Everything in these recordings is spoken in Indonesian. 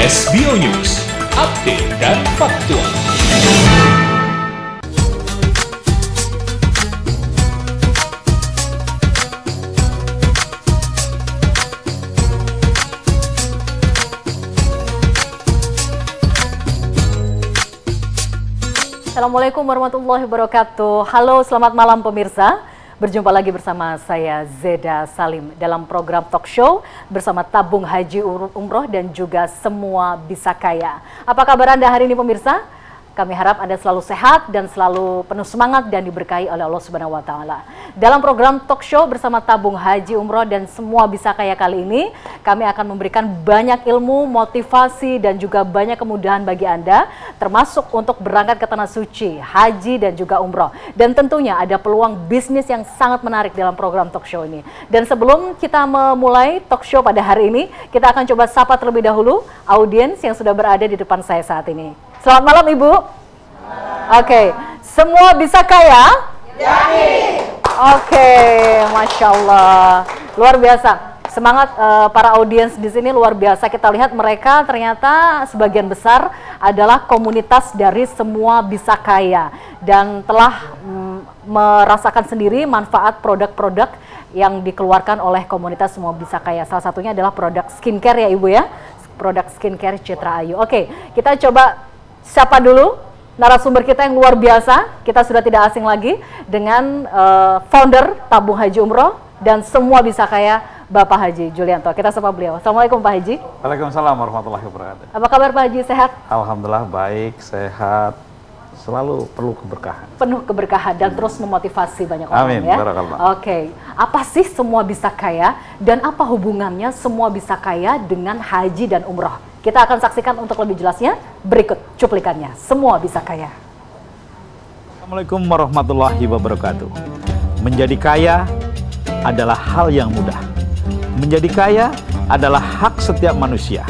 SBO News, update dan faktual. Assalamualaikum warahmatullahi wabarakatuh. Halo, selamat malam pemirsa. Berjumpa lagi bersama saya Zeda Salim dalam program talk show bersama Tabung Haji Umroh dan juga Semua Bisa Kaya. Apa kabar Anda hari ini pemirsa? Kami harap Anda selalu sehat dan selalu penuh semangat dan diberkahi oleh Allah Subhanahu wa Ta'ala. Dalam program talk show bersama Tabung Haji Umroh dan Semua Bisa Kaya kali ini, kami akan memberikan banyak ilmu, motivasi, dan juga banyak kemudahan bagi Anda, termasuk untuk berangkat ke Tanah Suci, haji, dan juga umroh. Dan tentunya ada peluang bisnis yang sangat menarik dalam program talk show ini. Dan sebelum kita memulai talk show pada hari ini, kita akan coba sapa terlebih dahulu audiens yang sudah berada di depan saya saat ini. Selamat malam Ibu. Oke, semua bisa kaya? Yakin. Oke, Masya Allah, luar biasa. Semangat para audiens di sini luar biasa. Kita lihat mereka ternyata sebagian besar adalah komunitas dari Semua Bisa Kaya dan telah merasakan sendiri manfaat produk-produk yang dikeluarkan oleh komunitas Semua Bisa Kaya. Salah satunya adalah produk skincare ya Ibu ya, produk skincare Citra Ayu. Oke, kita coba siapa dulu narasumber kita yang luar biasa. Kita sudah tidak asing lagi dengan founder Tabung Haji Umroh dan Semua Bisa Kaya, Bapak Haji Julianto. Kita sapa beliau. Assalamualaikum Pak Haji. Waalaikumsalam warahmatullahi wabarakatuh. Apa kabar Pak Haji, sehat? Alhamdulillah baik, sehat. Selalu perlu keberkahan. Penuh keberkahan dan terus memotivasi banyak orang. Amin, ya. barakallah. Oke, apa sih Semua Bisa Kaya dan apa hubungannya Semua Bisa Kaya dengan haji dan umroh? Kita akan saksikan untuk lebih jelasnya berikut cuplikannya. Semua Bisa Kaya. Assalamualaikum warahmatullahi wabarakatuh. Menjadi kaya adalah hal yang mudah. Menjadi kaya adalah hak setiap manusia.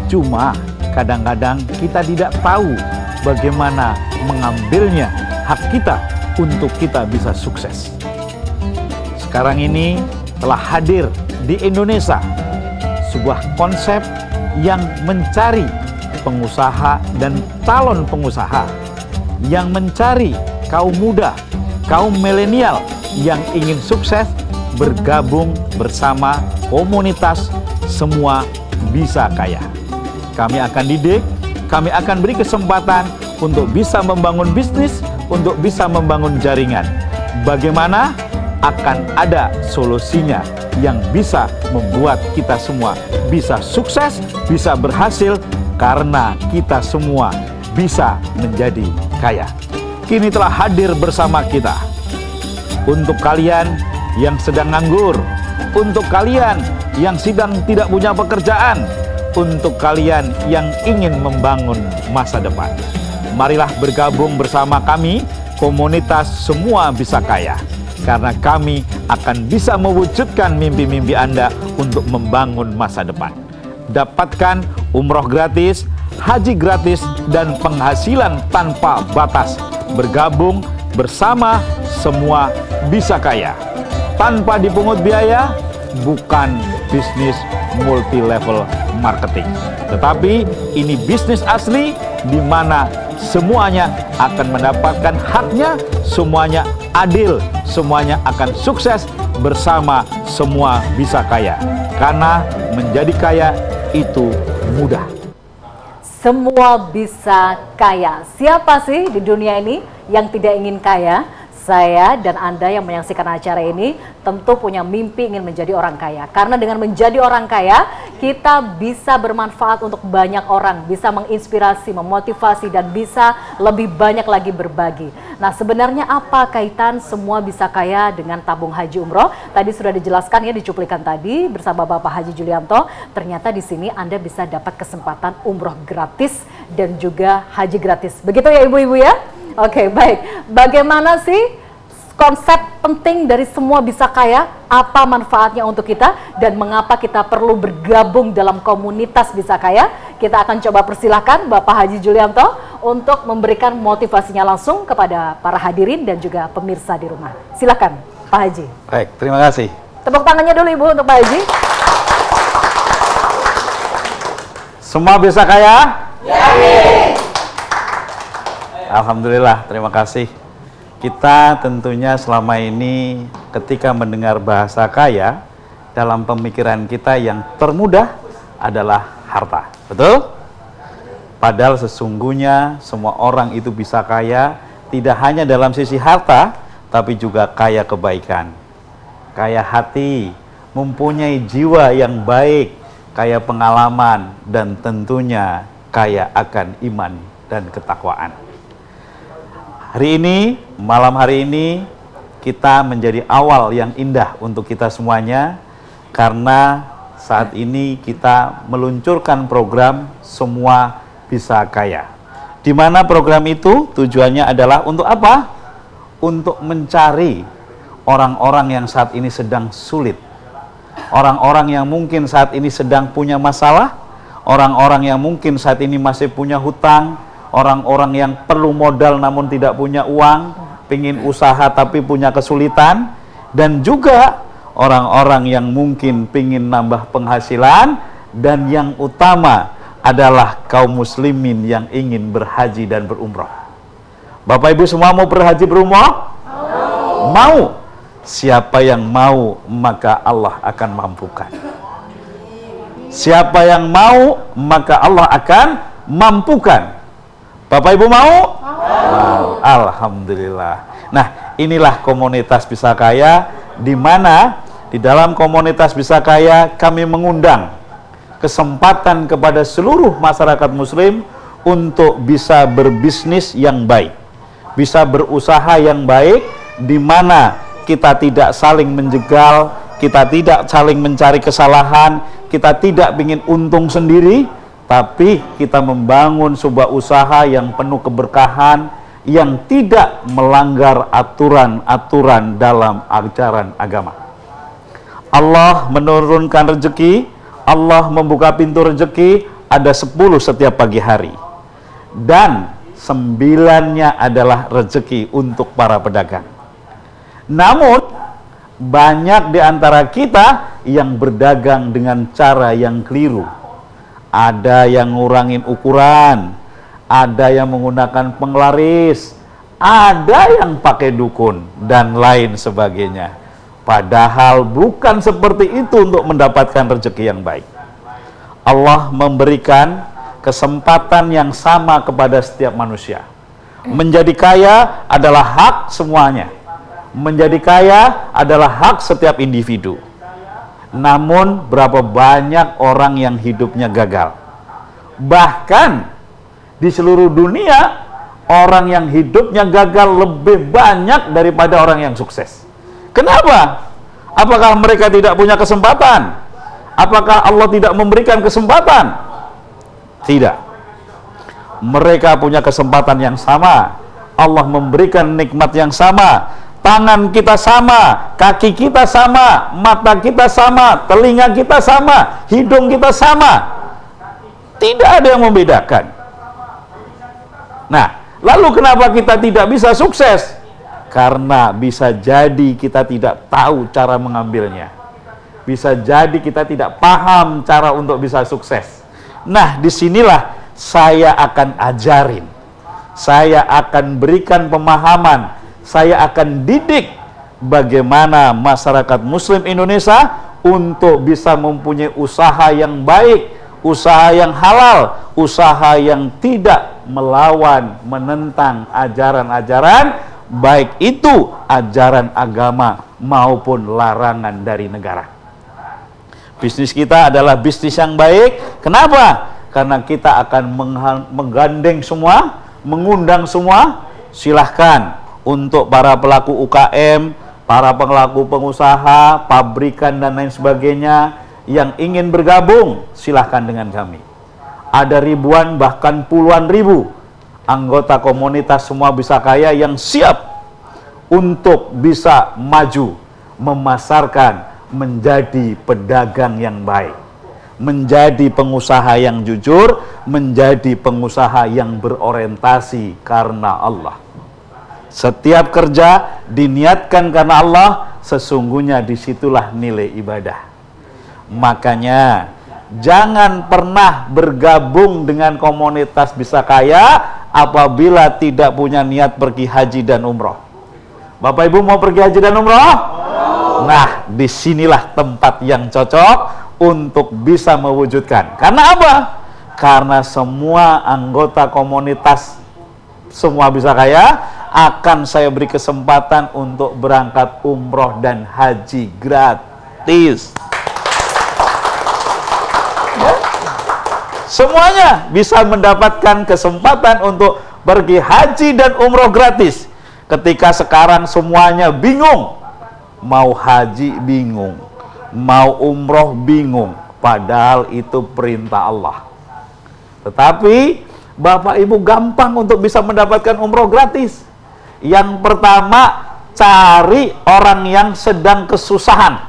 Cuma kadang-kadang kita tidak tahu bagaimana mengambilnya hak kita untuk kita bisa sukses. Sekarang ini telah hadir di Indonesia sebuah konsep yang mencari pengusaha dan calon pengusaha, yang mencari kaum muda, kaum milenial yang ingin sukses bergabung bersama komunitas Semua Bisa Kaya. Kami akan didik, kami akan beri kesempatan untuk bisa membangun bisnis, untuk bisa membangun jaringan. Bagaimana akan ada solusinya yang bisa membuat kita semua bisa sukses, bisa berhasil, karena kita semua bisa menjadi kaya. Kini telah hadir bersama kita. Untuk kalian yang sedang nganggur, untuk kalian yang sedang tidak punya pekerjaan, untuk kalian yang ingin membangun masa depan. Marilah bergabung bersama kami, komunitas Semua Bisa Kaya. Karena kami akan bisa mewujudkan mimpi-mimpi Anda untuk membangun masa depan. Dapatkan umroh gratis, haji gratis, dan penghasilan tanpa batas. Bergabung bersama Semua Bisa Kaya. Tanpa dipungut biaya, bukan bisnis multi-level marketing. Tetapi ini bisnis asli di mana semuanya akan mendapatkan haknya, semuanya adil, semuanya akan sukses bersama Semua Bisa Kaya. Karena menjadi kaya itu mudah. Semua bisa kaya. Siapa sih di dunia ini yang tidak ingin kaya? Saya dan Anda yang menyaksikan acara ini tentu punya mimpi ingin menjadi orang kaya. Karena dengan menjadi orang kaya, kita bisa bermanfaat untuk banyak orang, bisa menginspirasi, memotivasi, dan bisa lebih banyak lagi berbagi. Nah, sebenarnya apa kaitan Semua Bisa Kaya dengan Tabung Haji Umroh? Tadi sudah dijelaskan ya di cuplikan tadi bersama Bapak Haji Julianto. Ternyata di sini Anda bisa dapat kesempatan umroh gratis dan juga haji gratis. Begitu ya ibu-ibu ya? Oke, baik. Bagaimana sih konsep penting dari Semua Bisa Kaya? Apa manfaatnya untuk kita? Dan mengapa kita perlu bergabung dalam komunitas Bisa Kaya? Kita akan coba persilahkan Bapak Haji Julianto untuk memberikan motivasinya langsung kepada para hadirin dan juga pemirsa di rumah. Silakan Pak Haji. Baik, terima kasih. Tepuk tangannya dulu Ibu untuk Pak Haji. Semua bisa kaya? Yakin. Alhamdulillah, terima kasih. Kita tentunya selama ini ketika mendengar bahasa kaya, dalam pemikiran kita yang termudah adalah harta. Betul? Padahal sesungguhnya semua orang itu bisa kaya, tidak hanya dalam sisi harta, tapi juga kaya kebaikan, kaya hati, mempunyai jiwa yang baik, kaya pengalaman, dan tentunya kaya akan iman dan ketakwaan. Hari ini, malam hari ini, kita menjadi awal yang indah untuk kita semuanya, karena saat ini kita meluncurkan program Semua Bisa Kaya. Di mana program itu tujuannya adalah untuk apa? Untuk mencari orang-orang yang saat ini sedang sulit. Orang-orang yang mungkin saat ini sedang punya masalah, orang-orang yang mungkin saat ini masih punya hutang, orang-orang yang perlu modal namun tidak punya uang, pingin usaha tapi punya kesulitan, dan juga orang-orang yang mungkin pingin nambah penghasilan, dan yang utama adalah kaum muslimin yang ingin berhaji dan berumrah. Bapak Ibu semua mau berhaji berumrah? Mau. Siapa yang mau, maka Allah akan mampukan. Siapa yang mau, maka Allah akan mampukan. Bapak Ibu mau? Mau. Alhamdulillah. Nah, inilah komunitas Bisa Kaya, di mana di dalam komunitas Bisa Kaya kami mengundang kesempatan kepada seluruh masyarakat muslim untuk bisa berbisnis yang baik, bisa berusaha yang baik, di mana kita tidak saling menjegal, kita tidak saling mencari kesalahan, kita tidak ingin untung sendiri, tapi kita membangun sebuah usaha yang penuh keberkahan, yang tidak melanggar aturan-aturan dalam ajaran agama. Allah menurunkan rezeki, Allah membuka pintu rezeki, ada 10 setiap pagi hari. Dan 9-nya adalah rezeki untuk para pedagang. Namun, banyak di antara kita yang berdagang dengan cara yang keliru. Ada yang ngurangin ukuran, ada yang menggunakan penglaris, ada yang pakai dukun, dan lain sebagainya. Padahal bukan seperti itu untuk mendapatkan rezeki yang baik. Allah memberikan kesempatan yang sama kepada setiap manusia. Menjadi kaya adalah hak semuanya. Menjadi kaya adalah hak setiap individu. Namun berapa banyak orang yang hidupnya gagal. Bahkan di seluruh dunia, orang yang hidupnya gagal lebih banyak daripada orang yang sukses. Kenapa? Apakah mereka tidak punya kesempatan? Apakah Allah tidak memberikan kesempatan? Tidak. Mereka punya kesempatan yang sama. Allah memberikan nikmat yang sama. Tangan kita sama, kaki kita sama, mata kita sama, telinga kita sama, hidung kita sama. Tidak ada yang membedakan. Nah, lalu kenapa kita tidak bisa sukses? Karena bisa jadi kita tidak tahu cara mengambilnya. Bisa jadi kita tidak paham cara untuk bisa sukses. Nah, disinilah saya akan ajarin. Saya akan berikan pemahaman. Saya akan didik bagaimana masyarakat muslim Indonesia untuk bisa mempunyai usaha yang baik, usaha yang halal, usaha yang tidak melawan, menentang ajaran-ajaran, baik itu ajaran agama maupun larangan dari negara. Bisnis kita adalah bisnis yang baik. Kenapa? Karena kita akan menggandeng semua, mengundang semua. Silahkan untuk para pelaku UKM, para pelaku pengusaha, pabrikan dan lain sebagainya yang ingin bergabung, silahkan dengan kami. Ada ribuan bahkan puluhan ribu anggota komunitas Semua Bisa Kaya yang siap untuk bisa maju, memasarkan, menjadi pedagang yang baik, menjadi pengusaha yang jujur, menjadi pengusaha yang berorientasi karena Allah. Setiap kerja diniatkan karena Allah, sesungguhnya disitulah nilai ibadah. Makanya jangan pernah bergabung dengan komunitas Bisa Kaya apabila tidak punya niat pergi haji dan umroh. Bapak Ibu mau pergi haji dan umroh? Nah, disinilah tempat yang cocok untuk bisa mewujudkan. Karena apa? Karena semua anggota komunitas Semua Bisa Kaya akan saya beri kesempatan untuk berangkat umroh dan haji gratis. Semuanya bisa mendapatkan kesempatan untuk pergi haji dan umroh gratis. Ketika sekarang semuanya bingung, mau haji bingung, mau umroh bingung, padahal itu perintah Allah. Tetapi Bapak Ibu gampang untuk bisa mendapatkan umroh gratis. Yang pertama, cari orang yang sedang kesusahan.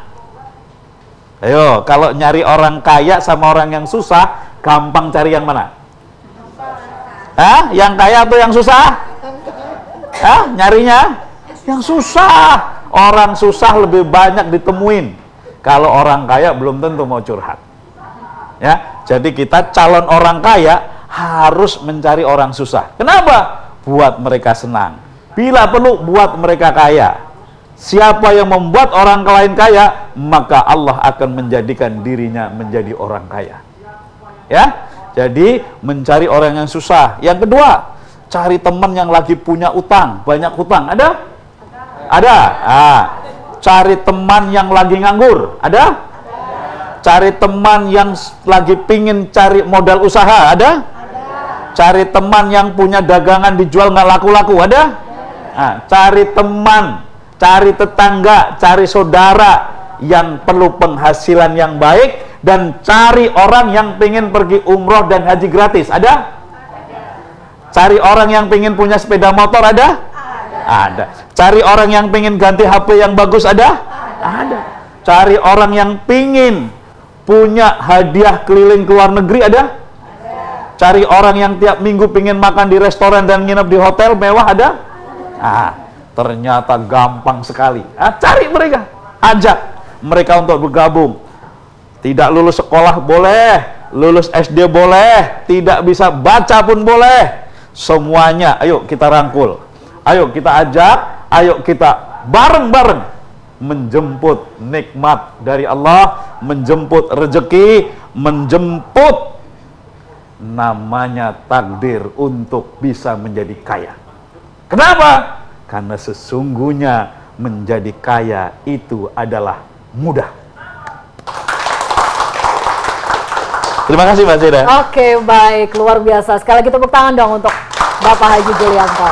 Ayo, kalau nyari orang kaya sama orang yang susah, gampang cari yang mana? Hah? Yang kaya atau yang susah? Hah? Nyarinya? Yang susah. Orang susah lebih banyak ditemuin. Kalau orang kaya belum tentu mau curhat. Ya, jadi kita calon orang kaya harus mencari orang susah. Kenapa? Buat mereka senang. Bila perlu buat mereka kaya. Siapa yang membuat orang lain kaya, maka Allah akan menjadikan dirinya menjadi orang kaya. Ya, jadi mencari orang yang susah. Yang kedua, cari teman yang lagi punya utang, banyak utang. Ada? Ada. Cari teman yang lagi nganggur. Ada? Cari teman yang lagi pingin cari modal usaha. Ada? Cari teman yang punya dagangan dijual nggak laku-laku. Ada? Cari teman, cari tetangga, cari saudara yang perlu penghasilan yang baik, dan cari orang yang pengen pergi umroh dan haji gratis. Ada? Cari orang yang pengen punya sepeda motor. Ada? Ada. Cari orang yang pengen ganti HP yang bagus. Ada? Ada. Cari orang yang pengen punya hadiah keliling ke luar negeri. Ada? Cari orang yang tiap minggu pengen makan di restoran dan nginep di hotel mewah. Ada? Ternyata gampang sekali. Cari mereka, ajak mereka untuk bergabung. Tidak lulus sekolah boleh, lulus SD boleh, tidak bisa baca pun boleh. Semuanya, ayo kita rangkul, ayo kita ajak, ayo kita bareng-bareng menjemput nikmat dari Allah, menjemput rezeki, menjemput namanya takdir untuk bisa menjadi kaya. Kenapa? Karena sesungguhnya menjadi kaya itu adalah mudah. Terima kasih Mbak Zeda. Oke, baik, luar biasa. Sekali lagi tepuk tangan dong untuk Bapak Haji Julianto.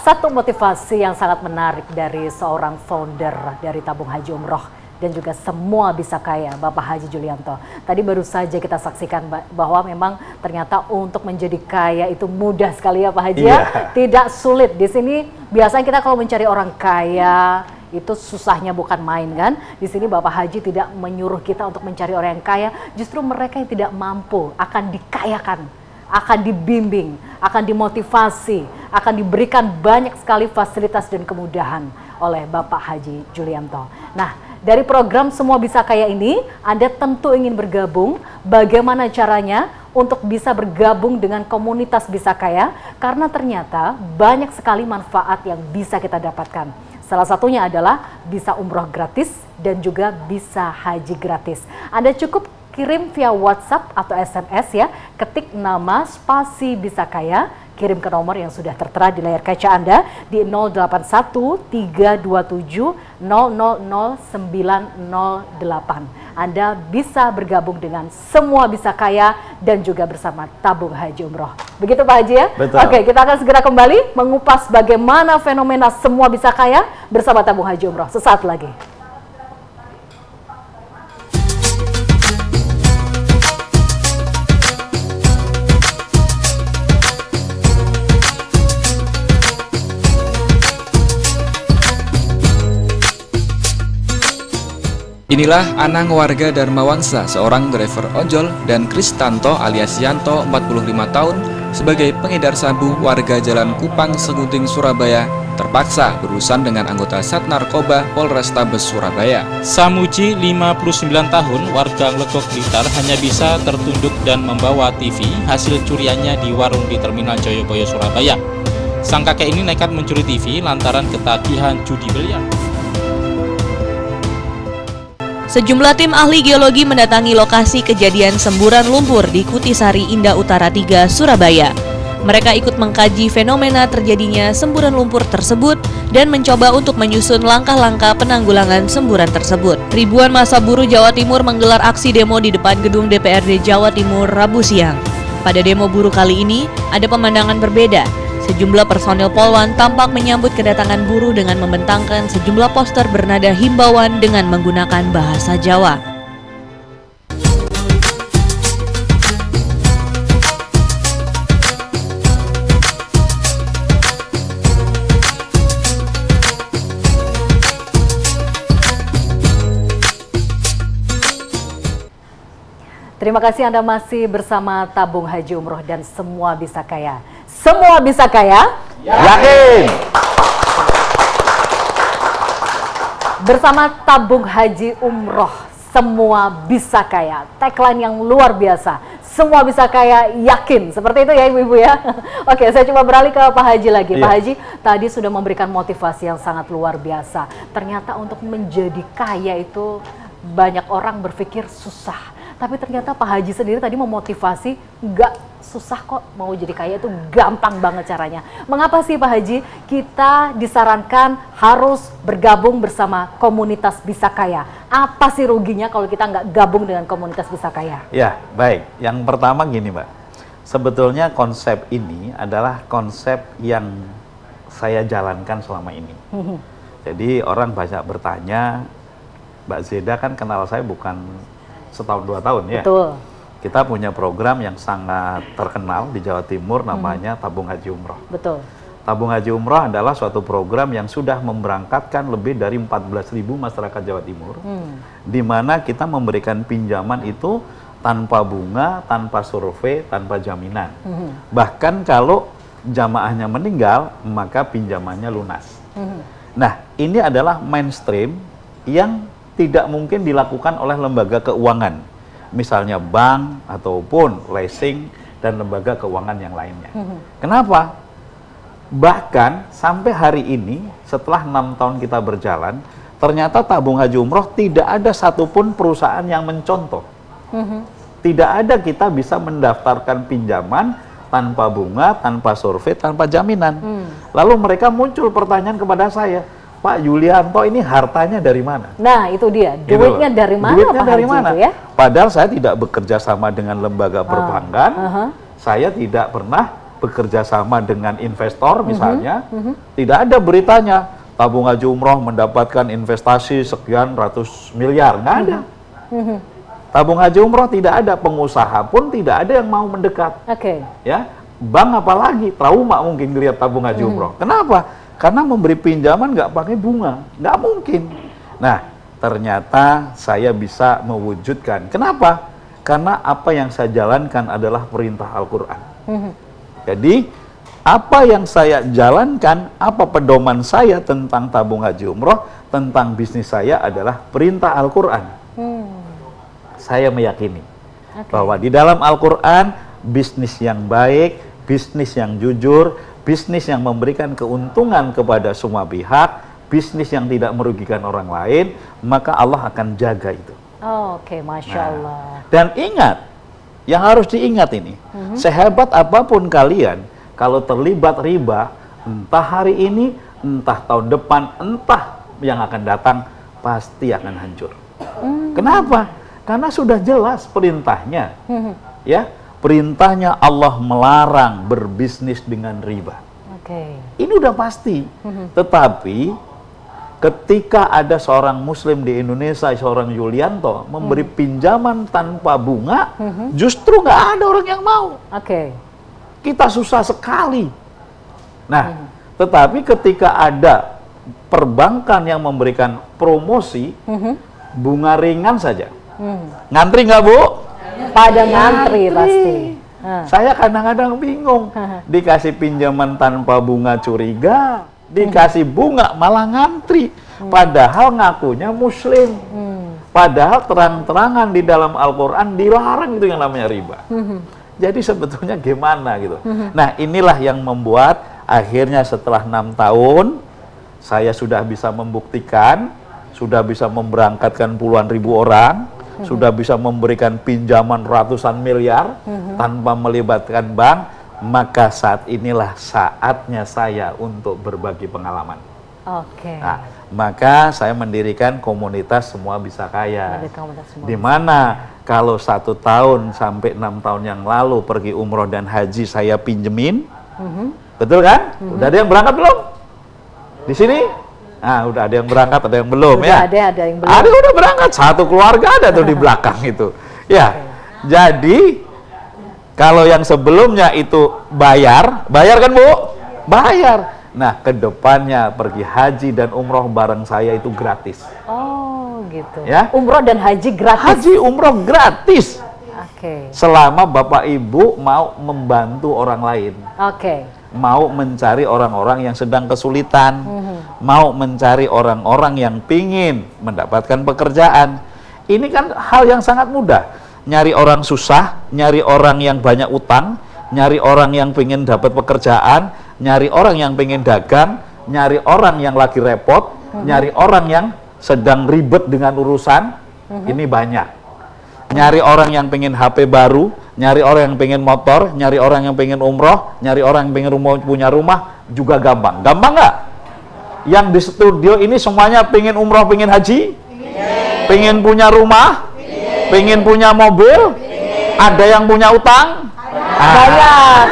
Satu motivasi yang sangat menarik dari seorang founder dari Tabung Haji Umroh dan juga Semua Bisa Kaya, Bapak Haji Julianto. Tadi baru saja kita saksikan bahwa memang ternyata untuk menjadi kaya itu mudah sekali ya Pak Haji ya. Tidak sulit. Di sini biasanya kita kalau mencari orang kaya itu susahnya bukan main kan. Di sini Bapak Haji tidak menyuruh kita untuk mencari orang yang kaya, justru mereka yang tidak mampu akan dikayakan, akan dibimbing, akan dimotivasi, akan diberikan banyak sekali fasilitas dan kemudahan oleh Bapak Haji Julianto. Nah, dari program Semua Bisa Kaya ini, Anda tentu ingin bergabung. Bagaimana caranya untuk bisa bergabung dengan komunitas Bisa Kaya? Karena ternyata banyak sekali manfaat yang bisa kita dapatkan. Salah satunya adalah bisa umroh gratis dan juga bisa haji gratis. Anda cukup kirim via WhatsApp atau SMS ya, ketik nama spasi Bisa Kaya, kirim ke nomor yang sudah tertera di layar kaca Anda di 081 327 000908. Anda bisa bergabung dengan Semua Bisa Kaya dan juga bersama Tabung Haji Umroh. Begitu Pak Haji ya? Betul. Oke, kita akan segera kembali mengupas bagaimana fenomena Semua Bisa Kaya bersama Tabung Haji Umroh sesaat lagi. Inilah Anang warga Dharma Wangsa, seorang driver ojol, dan Kristanto alias Yanto, 45 tahun, sebagai pengedar sabu, warga Jalan Kupang, Segunting, Surabaya terpaksa berurusan dengan anggota Sat Narkoba Polrestabes Surabaya. Samuji, 59 tahun, warga Legok Blitar, hanya bisa tertunduk dan membawa TV hasil curiannya di warung di Terminal Joyoboyo, Surabaya. Sang kakek ini nekat mencuri TV lantaran ketagihan judi biliar. Sejumlah tim ahli geologi mendatangi lokasi kejadian semburan lumpur di Kutisari, Indah Utara 3, Surabaya. Mereka ikut mengkaji fenomena terjadinya semburan lumpur tersebut dan mencoba untuk menyusun langkah-langkah penanggulangan semburan tersebut. Ribuan massa buruh Jawa Timur menggelar aksi demo di depan gedung DPRD Jawa Timur Rabu siang. Pada demo buruh kali ini, ada pemandangan berbeda. Sejumlah personil Polwan tampak menyambut kedatangan buruh dengan membentangkan sejumlah poster bernada himbauan dengan menggunakan bahasa Jawa. Terima kasih Anda masih bersama Tabung Haji Umroh dan Semua Bisa Kaya. Semua bisa kaya? Yakin! Bersama Tabung Haji Umroh, Semua Bisa Kaya. Tagline yang luar biasa. Semua bisa kaya, yakin. Seperti itu ya Ibu-Ibu ya. Oke, saya coba beralih ke Pak Haji lagi. Pak Haji tadi sudah memberikan motivasi yang sangat luar biasa. Ternyata untuk menjadi kaya itu banyak orang berpikir susah. Tapi ternyata Pak Haji sendiri tadi memotivasi, nggak susah kok mau jadi kaya, itu gampang banget caranya. Mengapa sih Pak Haji kita disarankan harus bergabung bersama komunitas Bisa Kaya? Apa sih ruginya kalau kita nggak gabung dengan komunitas Bisa Kaya? Ya, baik. Yang pertama gini Mbak, sebetulnya konsep ini adalah konsep yang saya jalankan selama ini. Jadi orang banyak bertanya, Mbak Zeda kan kenal saya bukan setahun 2 tahun ya. Betul. Kita punya program yang sangat terkenal di Jawa Timur namanya Tabung Haji Umroh. Betul. Tabung Haji Umroh adalah suatu program yang sudah memberangkatkan lebih dari 14.000 masyarakat Jawa Timur, di mana kita memberikan pinjaman itu tanpa bunga, tanpa survei, tanpa jaminan. Bahkan kalau jamaahnya meninggal, maka pinjamannya lunas. Nah, ini adalah mainstream yang tidak mungkin dilakukan oleh lembaga keuangan, misalnya bank ataupun leasing dan lembaga keuangan yang lainnya. Kenapa? Bahkan sampai hari ini, setelah 6 tahun kita berjalan, ternyata Tabung Haji Umroh tidak ada satupun perusahaan yang mencontoh. Tidak ada kita bisa mendaftarkan pinjaman tanpa bunga, tanpa survei, tanpa jaminan. Lalu mereka muncul pertanyaan kepada saya, Pak Yulianto ini hartanya dari mana? Nah itu dia, duitnya dari mana duitnya Pak dari Haji mana? itu ya? Padahal saya tidak bekerja sama dengan lembaga perbankan, saya tidak pernah bekerja sama dengan investor misalnya, tidak ada beritanya Tabung Haji Umroh mendapatkan investasi sekian ratus miliar, nggak ada. Tabung Haji Umroh tidak ada, pengusaha pun tidak ada yang mau mendekat. Ya, bank apalagi trauma mungkin lihat Tabung Haji Umroh. Kenapa? Karena memberi pinjaman nggak pakai bunga, nggak mungkin. Nah, ternyata saya bisa mewujudkan. Kenapa? Karena apa yang saya jalankan adalah perintah Al-Quran. Jadi, apa yang saya jalankan, apa pedoman saya tentang Tabung Haji Umroh, tentang bisnis saya adalah perintah Al-Quran. Saya meyakini bahwa di dalam Al-Quran, bisnis yang baik, bisnis yang jujur, bisnis yang memberikan keuntungan kepada semua pihak, bisnis yang tidak merugikan orang lain, maka Allah akan jaga itu. Oke, Masya Allah. Dan ingat, yang harus diingat ini, sehebat apapun kalian, kalau terlibat riba, entah hari ini, entah tahun depan, entah yang akan datang, pasti akan hancur. Kenapa? Karena sudah jelas perintahnya. Ya. Perintahnya Allah melarang berbisnis dengan riba. Ini udah pasti. Tetapi ketika ada seorang Muslim di Indonesia, seorang Yulianto memberi pinjaman tanpa bunga, justru nggak ada orang yang mau. Kita susah sekali. Nah, tetapi ketika ada perbankan yang memberikan promosi bunga ringan saja, ngantri nggak Bu? Pada ngantri pasti. Saya kadang-kadang bingung. Dikasih pinjaman tanpa bunga curiga, dikasih bunga malah ngantri. Padahal ngakunya muslim. Padahal terang-terangan di dalam Al-Quran dilarang itu yang namanya riba. Jadi sebetulnya gimana gitu. Nah, inilah yang membuat akhirnya setelah 6 tahun saya sudah bisa membuktikan, sudah bisa memberangkatkan puluhan ribu orang, sudah bisa memberikan pinjaman ratusan miliar tanpa melibatkan bank, maka saat inilah saatnya saya untuk berbagi pengalaman. Oke. Nah, maka saya mendirikan komunitas Semua Bisa Kaya. Di mana kalau 1 tahun sampai 6 tahun yang lalu pergi umroh dan haji saya pinjemin, betul kan? Udah ada yang berangkat belum? Di sini? Nah, udah ada yang berangkat, ada yang belum udah ya? Ada yang belum. Ada udah berangkat, satu keluarga ada tuh di belakang itu. Ya, jadi kalau yang sebelumnya itu bayar kan Bu? Bayar. Nah, kedepannya pergi haji dan umroh bareng saya itu gratis. Oh, gitu. Ya? Umroh dan haji gratis. Haji umroh gratis. Oke. Selama Bapak Ibu mau membantu orang lain. Oke. Mau mencari orang-orang yang sedang kesulitan, mau mencari orang-orang yang pingin mendapatkan pekerjaan. Ini kan hal yang sangat mudah. Nyari orang susah, nyari orang yang banyak utang, nyari orang yang pingin dapat pekerjaan, nyari orang yang pingin dagang, nyari orang yang lagi repot, nyari orang yang sedang ribet dengan urusan, ini banyak. Nyari orang yang pengen HP baru, nyari orang yang pengen motor, nyari orang yang pengen umroh, nyari orang yang pengen punya rumah, juga gampang. Gampang nggak? Yang di studio ini semuanya pengen umroh, pengen haji? Pengen punya rumah? Pengen punya mobil? Ada yang punya utang? Banyak.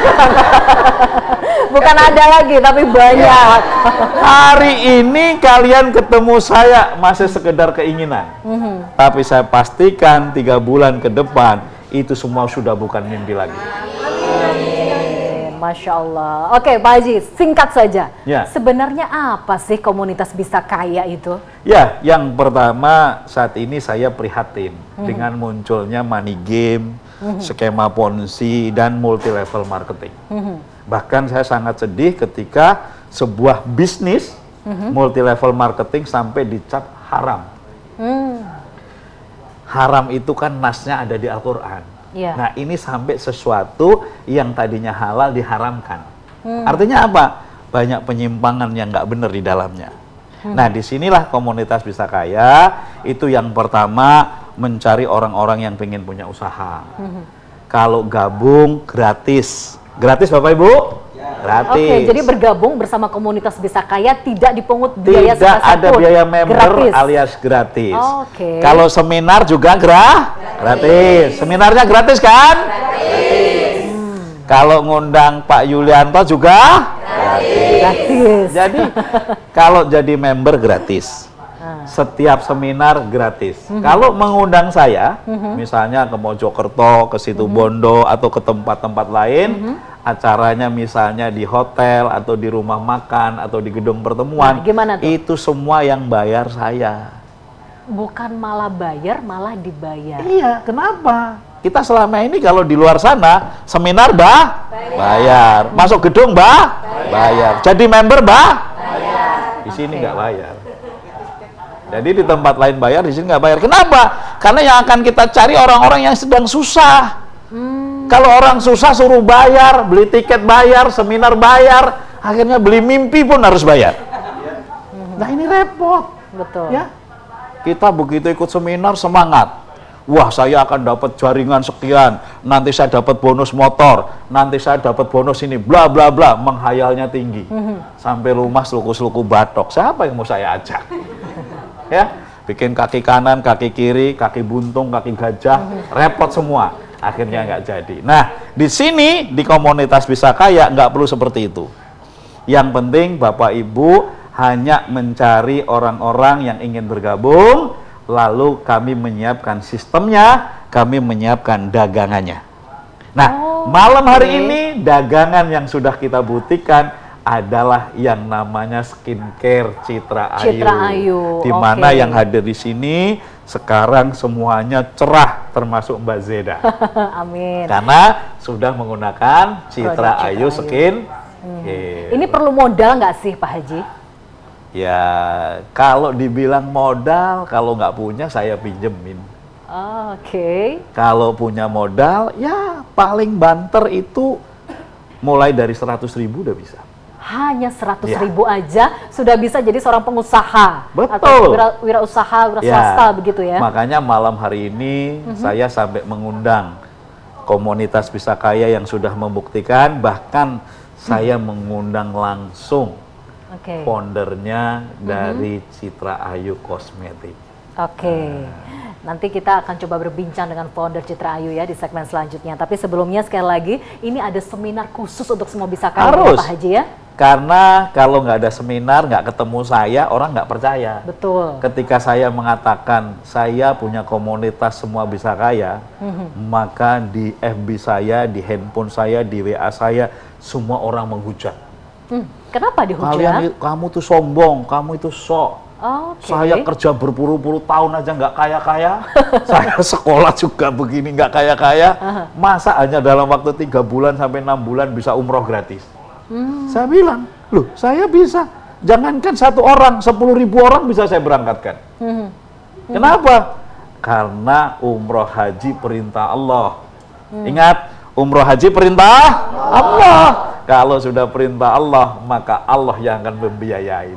Bukan ada lagi, tapi banyak. Hari ini kalian ketemu saya masih sekedar keinginan. Tapi saya pastikan 3 bulan ke depan itu semua sudah bukan mimpi lagi. Masya Allah. Oke, Pak Haji, singkat saja. Ya. Sebenarnya apa sih komunitas Bisa Kaya itu? Ya, yang pertama saat ini saya prihatin dengan munculnya money game, skema ponzi, dan multi level marketing. Bahkan saya sangat sedih ketika sebuah bisnis multi level marketing sampai dicap haram. Haram itu kan nasnya ada di Al-Quran. Yeah. Nah, ini sampai sesuatu yang tadinya halal diharamkan. Artinya apa? Banyak penyimpangan yang nggak benar di dalamnya. Nah, disinilah komunitas Bisa Kaya itu yang pertama mencari orang-orang yang pengen punya usaha. Kalau gabung gratis. Gratis Bapak Ibu? Gratis. Oke, jadi bergabung bersama komunitas Bisa Kaya tidak dipungut biaya tidak ada pun. biaya member gratis. alias gratis. Oke. Kalau seminar juga gratis. Seminarnya gratis kan? Gratis. Kalau ngundang Pak Yulianto juga Gratis. Jadi kalau jadi member gratis. Setiap seminar gratis. Kalau mengundang saya, misalnya ke Mojokerto, ke Situbondo, atau ke tempat-tempat lain, acaranya misalnya di hotel, atau di rumah makan, atau di gedung pertemuan, Nah, gimana tuh? itu semua yang bayar saya. Bukan malah bayar, malah dibayar. Iya, kenapa? Kita selama ini kalau di luar sana, seminar bayar. Masuk gedung bayar. Jadi member di sini nggak bayar. Jadi di tempat lain bayar, di sini nggak bayar. Kenapa? Karena yang akan kita cari orang-orang yang sedang susah. Kalau orang susah suruh bayar, beli tiket bayar, seminar bayar, akhirnya beli mimpi pun harus bayar. Nah, ini repot. Betul. Ya, kita begitu ikut seminar semangat. Wah, saya akan dapat jaringan sekian, nanti saya dapat bonus motor, nanti saya dapat bonus ini, bla bla bla, menghayalnya tinggi. Sampai rumah seluku-seluku batok, siapa yang mau saya ajak? Ya, bikin kaki kanan, kaki kiri, kaki buntung, kaki gajah, repot semua. Akhirnya nggak jadi. Nah, di sini di komunitas Bisa Kaya nggak perlu seperti itu. Yang penting Bapak Ibu hanya mencari orang-orang yang ingin bergabung, lalu kami menyiapkan sistemnya, kami menyiapkan dagangannya. Nah, malam hari ini dagangan yang sudah kita buktikan adalah yang namanya skincare Citra Ayu. Di mana yang hadir di sini sekarang semuanya cerah, termasuk Mbak Zeda. Amin. Karena sudah menggunakan Citra Ayu Skin. Ini perlu modal nggak sih Pak Haji? Ya, kalau dibilang modal, kalau nggak punya saya pinjemin. Oke. Kalau punya modal, ya paling banter itu mulai dari 100.000 udah bisa. Hanya 100.000 aja sudah bisa jadi seorang pengusaha. Betul. Atau wirausaha, swasta begitu ya. Makanya malam hari ini saya sampai mengundang komunitas Bisa Kaya yang sudah membuktikan, bahkan saya mengundang langsung foundernya dari Citra Ayu Kosmetik. Nanti kita akan coba berbincang dengan founder Citra Ayu ya di segmen selanjutnya. Tapi sebelumnya sekali lagi, ini ada seminar khusus untuk semua Bisa Kaya ya, Pak Haji ya? Karena kalau nggak ada seminar, nggak ketemu saya, orang nggak percaya. Betul. Ketika saya mengatakan saya punya komunitas semua Bisa Kaya, maka di FB saya, di handphone saya, di WA saya, semua orang menghujat. Kenapa dihujat? Kamu tuh sombong, kamu itu sok. Saya kerja berpuluh-puluh tahun aja nggak kaya-kaya. Saya sekolah juga begini nggak kaya-kaya. Masa hanya dalam waktu 3 bulan sampai 6 bulan bisa umroh gratis? Saya bilang, loh saya bisa. Jangankan 1 orang, 10.000 orang bisa saya berangkatkan. Kenapa? Karena umroh haji perintah Allah. Ingat, umroh haji perintah Allah. Kalau sudah perintah Allah, maka Allah yang akan membiayain.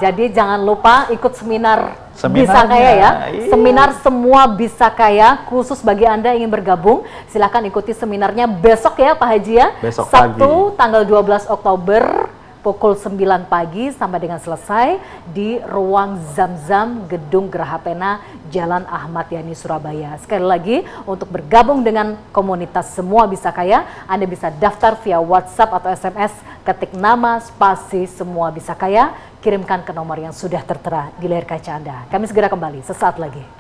Jadi jangan lupa ikut seminar Bisa Kaya ya. Seminar Semua Bisa Kaya, khusus bagi Anda yang ingin bergabung. Silahkan ikuti seminarnya besok ya Pak Haji ya. Besok Sabtu tanggal 12 Oktober. Pukul 9 pagi sampai dengan selesai di Ruang Zam-Zam Gedung Geraha Pena Jalan Ahmad Yani Surabaya. Sekali lagi untuk bergabung dengan komunitas Semua Bisa Kaya, Anda bisa daftar via WhatsApp atau SMS, ketik nama spasi Semua Bisa Kaya, kirimkan ke nomor yang sudah tertera di layar kaca Anda. Kami segera kembali sesaat lagi.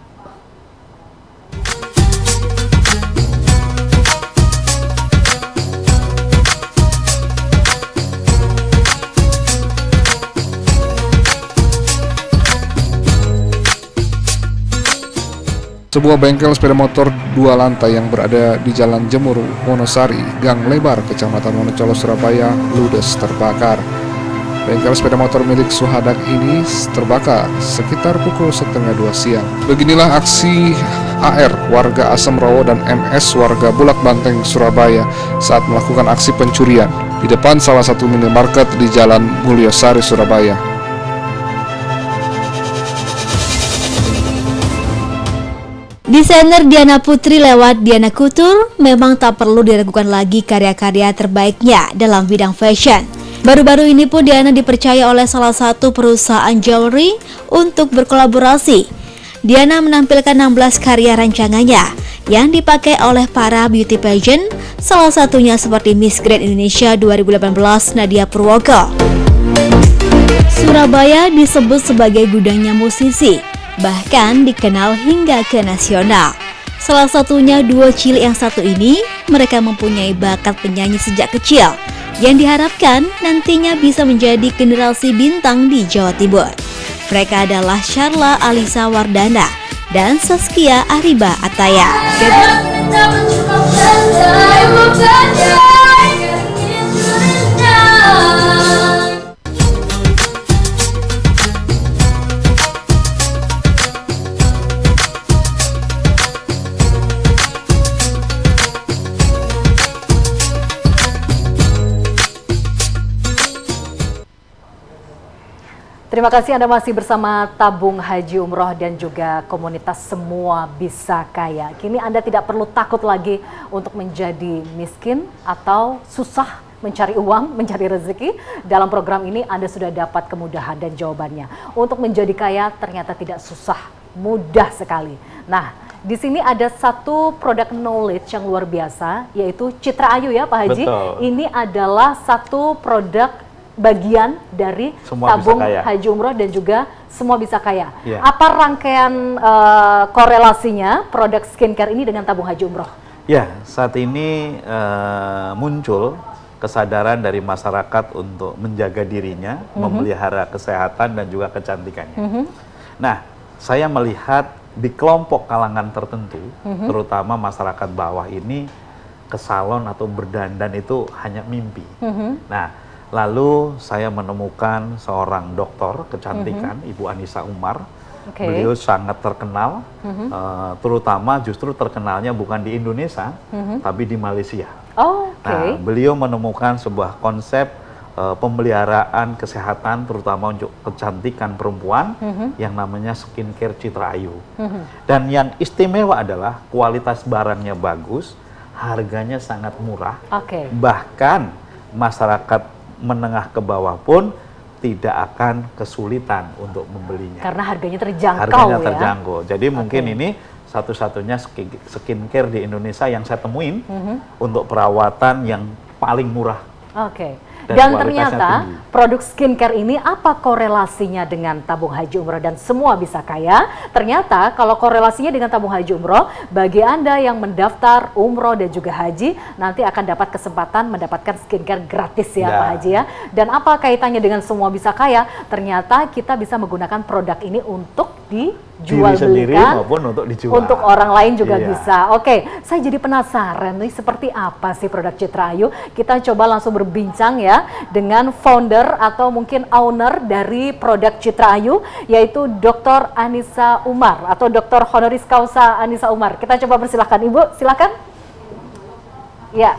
Sebuah bengkel sepeda motor 2 lantai yang berada di Jalan Jemur, Wonosari, Gang Lebar, Kecamatan Wonocolo, Surabaya, ludes terbakar. Bengkel sepeda motor milik Suhadak ini terbakar sekitar pukul 1:30 siang. Beginilah aksi AR, warga Asem Rowo, dan MS, warga Bulak Banteng, Surabaya, saat melakukan aksi pencurian di depan salah satu minimarket di Jalan Mulyosari, Surabaya. Desainer Diana Putri lewat Diana Couture memang tak perlu diragukan lagi karya-karya terbaiknya dalam bidang fashion. Baru-baru ini pun Diana dipercaya oleh salah satu perusahaan jewelry untuk berkolaborasi. Diana menampilkan 16 karya rancangannya yang dipakai oleh para beauty pageant, salah satunya seperti Miss Grand Indonesia 2018 Nadia Purwoko. Surabaya disebut sebagai gudangnya musisi, bahkan dikenal hingga ke nasional. Salah satunya duo cilik yang satu ini, mereka mempunyai bakat penyanyi sejak kecil yang diharapkan nantinya bisa menjadi generasi bintang di Jawa Timur. Mereka adalah Sharla Alisa Wardana dan Saskia Ariba Ataya. Terima kasih Anda masih bersama Tabung Haji Umroh dan juga komunitas Semua Bisa Kaya. Kini Anda tidak perlu takut lagi untuk menjadi miskin atau susah mencari uang, mencari rezeki. Dalam program ini Anda sudah dapat kemudahan dan jawabannya. Untuk menjadi kaya ternyata tidak susah, mudah sekali. Nah, di sini ada satu produk knowledge yang luar biasa, yaitu Citra Ayu ya Pak Haji. Betul. Ini adalah satu produk bagian dari Semua Tabung Bisa Kaya. Haji Umroh dan juga Semua Bisa Kaya. Ya. Apa rangkaian korelasinya produk skincare ini dengan Tabung Haji Umroh? Ya, saat ini muncul kesadaran dari masyarakat untuk menjaga dirinya, memelihara kesehatan dan juga kecantikannya. Nah, saya melihat di kelompok kalangan tertentu, terutama masyarakat bawah ini, ke salon atau berdandan itu hanya mimpi. Nah, lalu saya menemukan seorang dokter kecantikan, Ibu Anissa Umar. Beliau sangat terkenal, terutama justru terkenalnya bukan di Indonesia, tapi di Malaysia. Nah, beliau menemukan sebuah konsep pemeliharaan kesehatan terutama untuk kecantikan perempuan yang namanya skincare Citra Ayu. Dan yang istimewa adalah kualitas barangnya bagus, harganya sangat murah. Bahkan masyarakat menengah ke bawah pun tidak akan kesulitan untuk membelinya. Karena harganya terjangkau. Harganya terjangkau. Jadi mungkin ini satu-satunya skincare di Indonesia yang saya temuin untuk perawatan yang paling murah. Dan ternyata produk skincare ini apa korelasinya dengan tabung haji umroh dan semua bisa kaya? Ternyata kalau korelasinya dengan tabung haji umroh, bagi Anda yang mendaftar umroh dan juga haji, nanti akan dapat kesempatan mendapatkan skincare gratis ya Pak Haji ya. Dan apa kaitannya dengan semua bisa kaya? Ternyata kita bisa menggunakan produk ini untuk dijual belikan maupun untuk dijual. Untuk orang lain juga bisa. Saya jadi penasaran nih seperti apa sih produk Citra Ayu. Kita coba langsung berbincang ya dengan founder atau mungkin owner dari produk Citra Ayu, yaitu Dr. Anissa Umar atau Dr. Honoris Causa Anissa Umar. Kita coba persilahkan Ibu, silakan. Ya.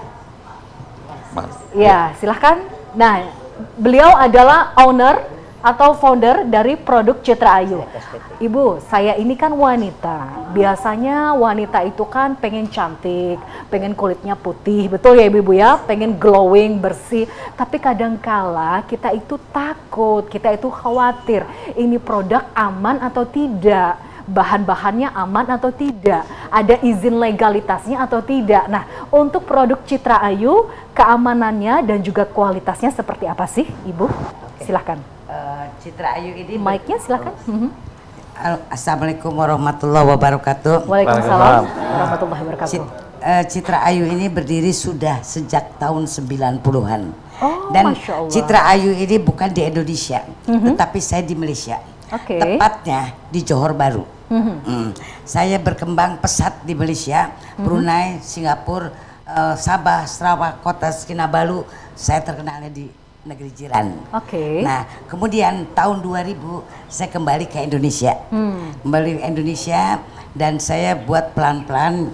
Ya, silahkan. Nah, beliau adalah owner atau founder dari produk Citra Ayu. Ibu, saya ini kan wanita. Biasanya wanita itu kan pengen cantik, pengen kulitnya putih, betul ya Ibu ya? Pengen glowing, bersih. Tapi kadangkala kita itu takut, kita itu khawatir. Ini produk aman atau tidak? Bahan-bahannya aman atau tidak? Ada izin legalitasnya atau tidak? Nah, untuk produk Citra Ayu, keamanannya dan juga kualitasnya seperti apa sih Ibu? Silahkan. Citra Ayu ini mic-nya silakan. Assalamualaikum warahmatullahi wabarakatuh. Waalaikumsalam warahmatullahi wabarakatuh. Citra Ayu ini berdiri sudah sejak tahun 90-an. Dan Masya Allah. Citra Ayu ini bukan di Indonesia, tetapi saya di Malaysia. Tepatnya di Johor Bahru. Saya berkembang pesat di Malaysia, Brunei, Singapura, Sabah, Sarawak, Kota Kinabalu. Saya terkenalnya di negeri jiran. Nah, kemudian tahun 2000 saya kembali ke Indonesia. Kembali ke Indonesia dan saya buat pelan-pelan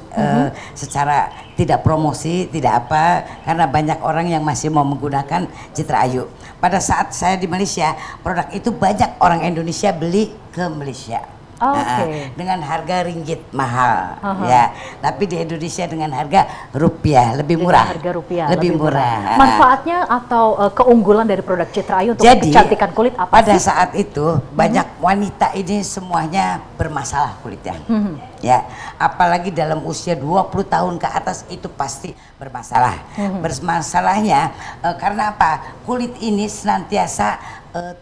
secara tidak promosi, tidak apa, karena banyak orang yang masih mau menggunakan Citra Ayu. Pada saat saya di Malaysia, produk itu banyak orang Indonesia beli ke Malaysia. Dengan harga ringgit mahal ya, tapi di Indonesia dengan harga rupiah lebih murah. Harga rupiah lebih murah. Manfaatnya atau keunggulan dari produk Citra Ayu untuk kecantikan kulit apa pada sih? saat itu banyak wanita ini semuanya bermasalah kulitnya. Ya, apalagi dalam usia 20 tahun ke atas itu pasti bermasalah. Bermasalahnya karena apa? Kulit ini senantiasa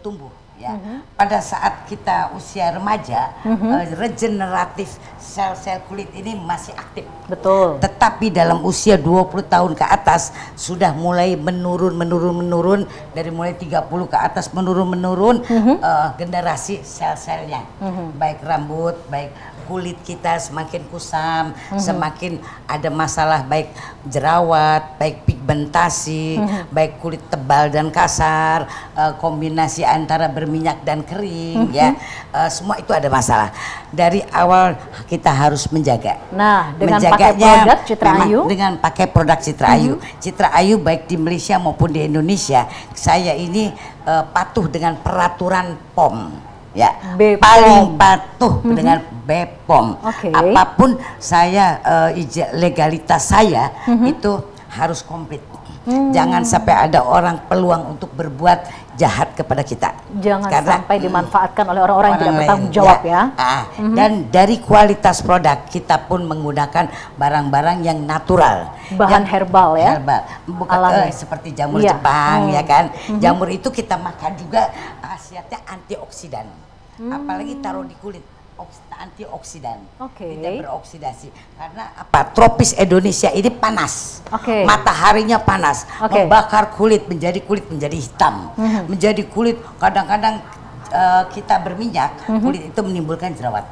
tumbuh. Ya, pada saat kita usia remaja, regeneratif sel-sel kulit ini masih aktif. Betul. Tetapi dalam usia 20 tahun ke atas sudah mulai menurun dari mulai 30 ke atas menurun generasi sel-selnya. Baik rambut, baik kulit kita semakin kusam, semakin ada masalah baik jerawat, baik pigmentasi, baik kulit tebal dan kasar, kombinasi antara berminyak dan kering, ya, semua itu ada masalah. Dari awal kita harus menjaga. Nah, dengan pakai produk Citra Ayu, dengan pakai produk Citra Ayu, Citra Ayu baik di Malaysia maupun di Indonesia, saya ini patuh dengan peraturan POM. Ya, paling patuh dengan BPOM. Apapun saya legalitas saya itu harus komplit. Jangan sampai ada orang peluang untuk berbuat jahat kepada kita. Jangan sampai dimanfaatkan oleh orang-orang yang tidak bertanggung jawab ya. Dan dari kualitas produk kita pun menggunakan barang-barang yang natural. Bahan herbal ya. Herbal. Bukan seperti jamur Jepang ya kan. Jamur itu kita makan juga khasiatnya antioksidan. Apalagi taruh di kulit antioksidan, tidak beroksidasi. Karena apa? Tropis Indonesia ini panas, mataharinya panas, membakar kulit menjadi hitam, menjadi kulit. Kadang-kadang kita berminyak, kulit itu menimbulkan jerawat.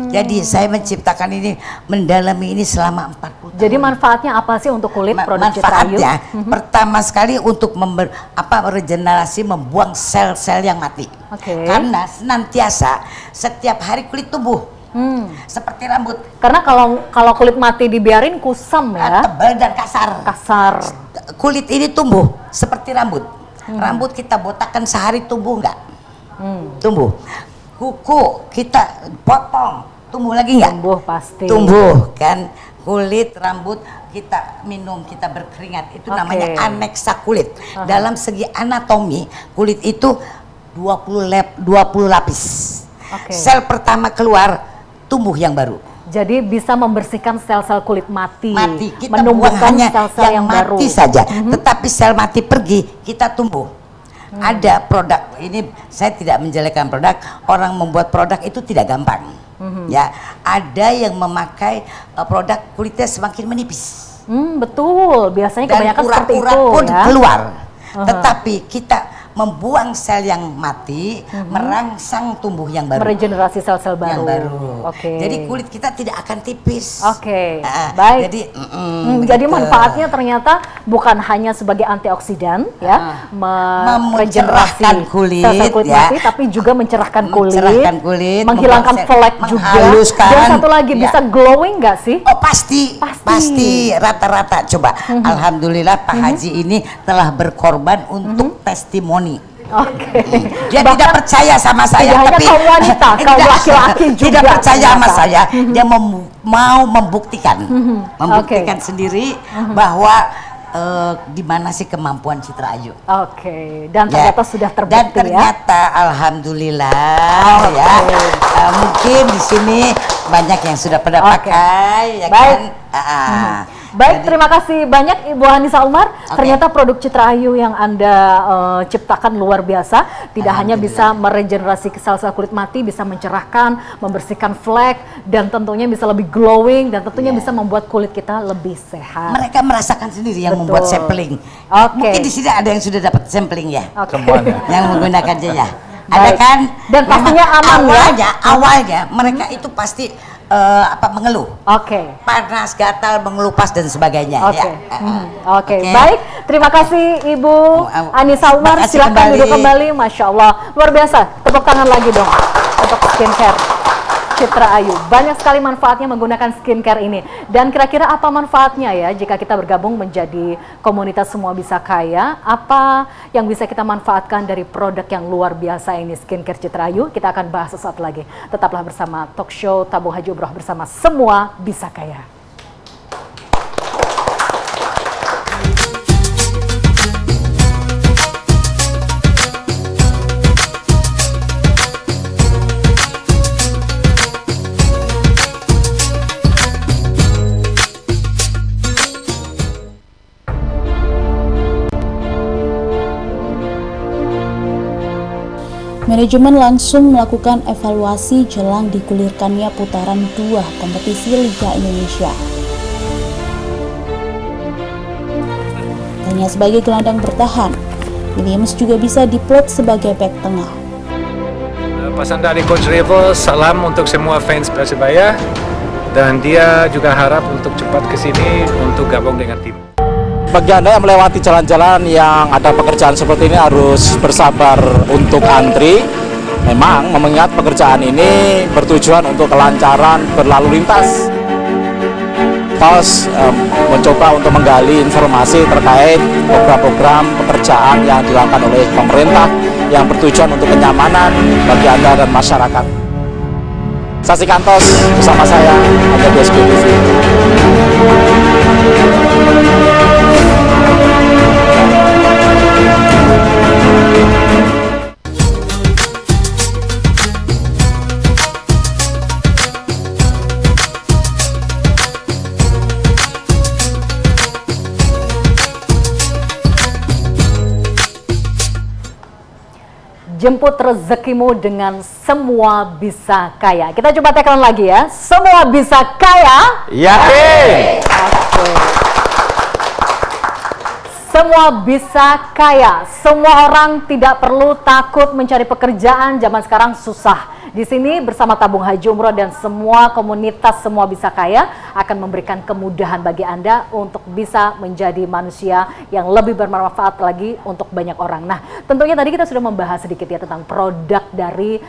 Jadi saya menciptakan ini, mendalami ini selama 40 tahun. Jadi manfaatnya apa sih untuk kulit produk Citra Ayu? Manfaatnya pertama sekali untuk regenerasi, membuang sel-sel yang mati. Karena senantiasa setiap hari kulit tumbuh. Seperti rambut. Karena kalau kulit mati dibiarin kusam ya. Tebal dan kasar. Kulit ini tumbuh seperti rambut. Rambut kita botakan sehari tumbuh enggak? Tumbuh. Kuku kita potong, tumbuh lagi nggak? Tumbuh pasti. Tumbuh kan. Kulit, rambut kita minum, kita berkeringat, itu namanya aneksa kulit. Dalam segi anatomi, kulit itu 20 lapis. Sel pertama keluar, tumbuh yang baru. Jadi bisa membersihkan sel-sel kulit mati. Kita menumbuhkan hanya sel-sel yang baru. mati saja. Tetapi sel mati pergi, kita tumbuh. Ada produk, ini saya tidak menjelekkan produk, orang membuat produk itu tidak gampang. Ya, ada yang memakai produk kulitnya semakin menipis. Betul, biasanya kebanyakan seperti itu pun ya. keluar. Tetapi kita membuang sel yang mati, merangsang tumbuh yang baru. Meregenerasi sel-sel baru. Yang baru. Jadi kulit kita tidak akan tipis. Baik. Jadi, jadi manfaatnya ternyata bukan hanya sebagai antioksidan, ya, meregenerasi kulit, sel-sel kulit mati, tapi juga mencerahkan kulit, menghilangkan membuat flek juga. Dan satu lagi, bisa glowing nggak sih? Oh pasti. Rata-rata. Coba, alhamdulillah Pak Haji ini telah berkorban untuk testimoni. Dia tidak percaya sama saya, tapi kaum wanita, kaum laki-laki juga tidak percaya sama saya. Dia mau membuktikan, sendiri bahwa di mana sih kemampuan Citra Ayu. Dan ternyata sudah terbukti. Dan ternyata alhamdulillah mungkin di sini banyak yang sudah pada pakai, ya kan? Baik, terima kasih banyak Ibu Hanisa Umar. Ternyata produk Citra Ayu yang Anda ciptakan luar biasa. Tidak hanya bisa meregenerasi sel-sel kulit mati, bisa mencerahkan, membersihkan flek, dan tentunya bisa lebih glowing, dan tentunya bisa membuat kulit kita lebih sehat. Mereka merasakan sendiri yang membuat sampling. Mungkin di sini ada yang sudah dapat sampling ya, yang menggunakannya ya. Ada kan? Dan pastinya aman awalnya mereka itu pasti mengeluh. Panas, gatal, mengelupas dan sebagainya. Baik, terima kasih Ibu Hanisa Umar. Silakan duduk kembali. Masya Allah, luar biasa. Tepuk tangan lagi dong untuk skincare Citra Ayu. Banyak sekali manfaatnya menggunakan skincare ini. Dan kira-kira apa manfaatnya ya jika kita bergabung menjadi komunitas Semua Bisa Kaya? Apa yang bisa kita manfaatkan dari produk yang luar biasa ini, skincare Citra Ayu? Kita akan bahas sesaat lagi. Tetaplah bersama Talk Show Tabung Haji Umroh bersama Semua Bisa Kaya. Manajemen langsung melakukan evaluasi jelang digulirkannya putaran 2 kompetisi Liga Indonesia. Hanya sebagai gelandang bertahan, Williams juga bisa diplot sebagai bek tengah. Pesan dari Coach Revo, salam untuk semua fans Persebaya, dan dia juga harap untuk cepat ke sini untuk gabung dengan tim. Bagi Anda yang melewati jalan-jalan yang ada pekerjaan seperti ini harus bersabar untuk antri. Memang mengingat pekerjaan ini bertujuan untuk kelancaran berlalu lintas. Terus mencoba untuk menggali informasi terkait program-program pekerjaan yang dilakukan oleh pemerintah yang bertujuan untuk kenyamanan bagi Anda dan masyarakat. Saksikan terus bersama saya, ada di SBTV. Jemput rezekimu dengan Semua Bisa Kaya. Kita coba tekan lagi ya. Semua Bisa Kaya. Yakin. Semua bisa kaya, semua orang tidak perlu takut mencari pekerjaan, zaman sekarang susah. Di sini bersama Tabung Haji Umroh dan semua komunitas Semua Bisa Kaya akan memberikan kemudahan bagi Anda untuk bisa menjadi manusia yang lebih bermanfaat lagi untuk banyak orang. Nah, tentunya tadi kita sudah membahas sedikit ya tentang produk dari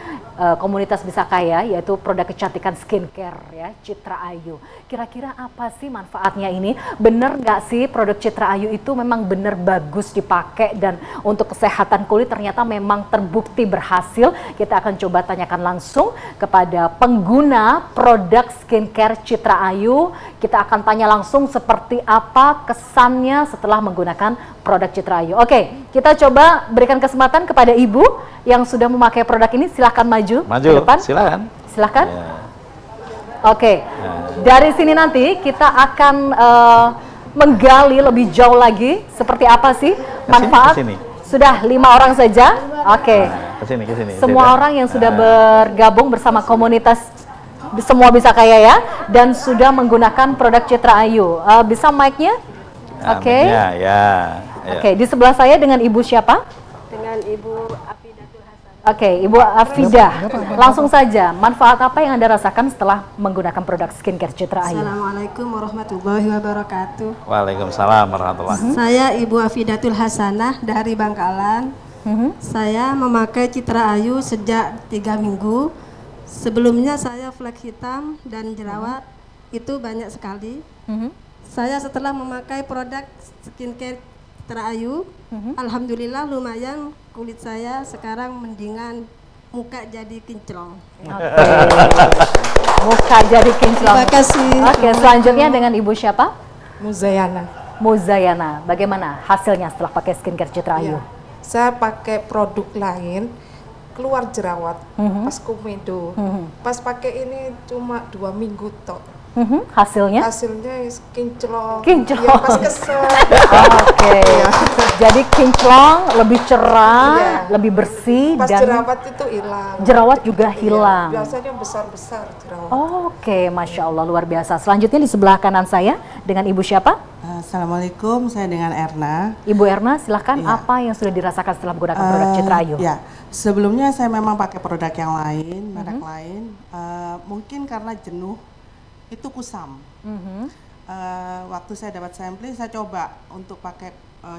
komunitas Bisa Kaya, yaitu produk kecantikan skincare ya, Citra Ayu. Kira-kira apa sih manfaatnya ini? Bener nggak sih produk Citra Ayu itu memang bener bagus dipakai dan untuk kesehatan kulit ternyata memang terbukti berhasil? Kita akan coba tanyakan langsung kepada pengguna produk skincare Citra Ayu. Kita akan tanya langsung seperti apa kesannya setelah menggunakan produk Citra Ayu. Oke, kita coba berikan kesempatan kepada Ibu yang sudah memakai produk ini. Silahkan maju ke depan. Silahkan. Ya. Oke, dari sini nanti kita akan menggali lebih jauh lagi seperti apa sih manfaat. Kesini. Sudah 5 orang saja. Oke. Kesini. Semua orang yang sudah bergabung bersama komunitas Semua Bisa Kaya ya, dan sudah menggunakan produk Citra Ayu. Bisa mic-nya? Oke. Oke, di sebelah saya dengan Ibu siapa? Dengan Ibu Afidatul Hasan. Oke, Ibu Afidah. Langsung saja, manfaat apa yang Anda rasakan setelah menggunakan produk skincare Citra Ayu? Assalamualaikum warahmatullahi wabarakatuh. Waalaikumsalam warahmatullahi wabarakatuh. Saya Ibu Afidatul Hasanah dari Bangkalan. Saya memakai Citra Ayu sejak 3 minggu. Sebelumnya saya flek hitam dan jerawat itu banyak sekali. Saya setelah memakai produk skincare Citra Ayu, alhamdulillah lumayan kulit saya sekarang mendingan, muka jadi kinclong. Muka jadi kinclong. Terima kasih. Oke, selanjutnya dengan Ibu siapa? Muzayana. Muzayana, bagaimana hasilnya setelah pakai skincare Citra Ayu? Saya pakai produk lain, keluar jerawat pas komedo. Pas pakai ini cuma 2 minggu tok. Hasilnya? Hasilnya kinclong. Kinclong. Ya, pas kesel. Oke. Jadi kinclong, lebih cerah, lebih bersih, pas dan jerawat itu hilang. Jerawat juga hilang. Biasanya besar-besar jerawat. Oke, Masya Allah, luar biasa. Selanjutnya di sebelah kanan saya dengan Ibu siapa? Assalamualaikum, saya dengan Erna. Ibu Erna, silahkan apa yang sudah dirasakan setelah menggunakan produk Citra Ayu? Ya, sebelumnya saya memang pakai produk yang lain, merek lain. Mungkin karena jenuh, itu kusam. Waktu saya dapat sampling, saya coba untuk pakai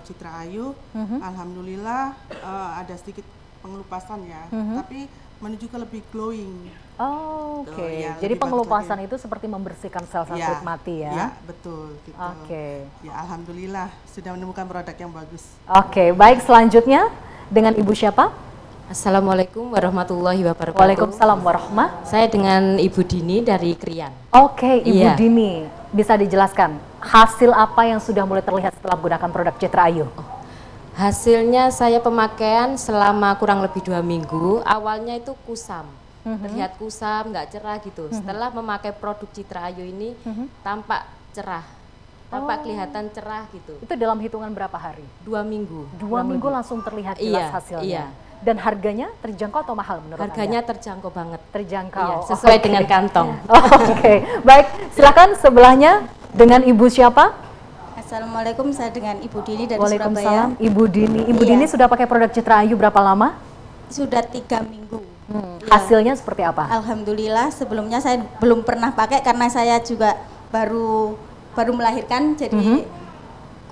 Citra Ayu. Alhamdulillah ada sedikit pengelupasan ya, tapi menuju ke lebih glowing. Oke. Ya, jadi pengelupasan itu seperti membersihkan sel-sel kulit mati ya? Ya, betul. Gitu. Oke. Ya, alhamdulillah sudah menemukan produk yang bagus. Oke, baik, selanjutnya dengan Ibu siapa? Assalamualaikum warahmatullahi wabarakatuh. Waalaikumsalam warahmatullahi. Saya dengan Ibu Dini dari Krian. Oke, Ibu Dini, bisa dijelaskan hasil apa yang sudah mulai terlihat setelah menggunakan produk Citra Ayu? Hasilnya saya pemakaian selama kurang lebih 2 minggu. Awalnya itu kusam, terlihat kusam, nggak cerah gitu. Setelah memakai produk Citra Ayu ini, tampak cerah, tampak kelihatan cerah gitu. Itu dalam hitungan berapa hari? 2 minggu. 2 minggu langsung terlihat jelas hasilnya. Iya. Dan harganya terjangkau atau mahal menurut Harganya Anda? terjangkau banget. Terjangkau. Iya, sesuai dengan kantong. Oke, baik. Silakan sebelahnya dengan Ibu siapa? Assalamualaikum, saya dengan Ibu Dini dari Waalaikumsalam. Surabaya. Ibu Dini. Ibu Dini sudah pakai produk Citra Ayu berapa lama? Sudah 3 minggu. Hasilnya seperti apa? Alhamdulillah, sebelumnya saya belum pernah pakai karena saya juga baru melahirkan, jadi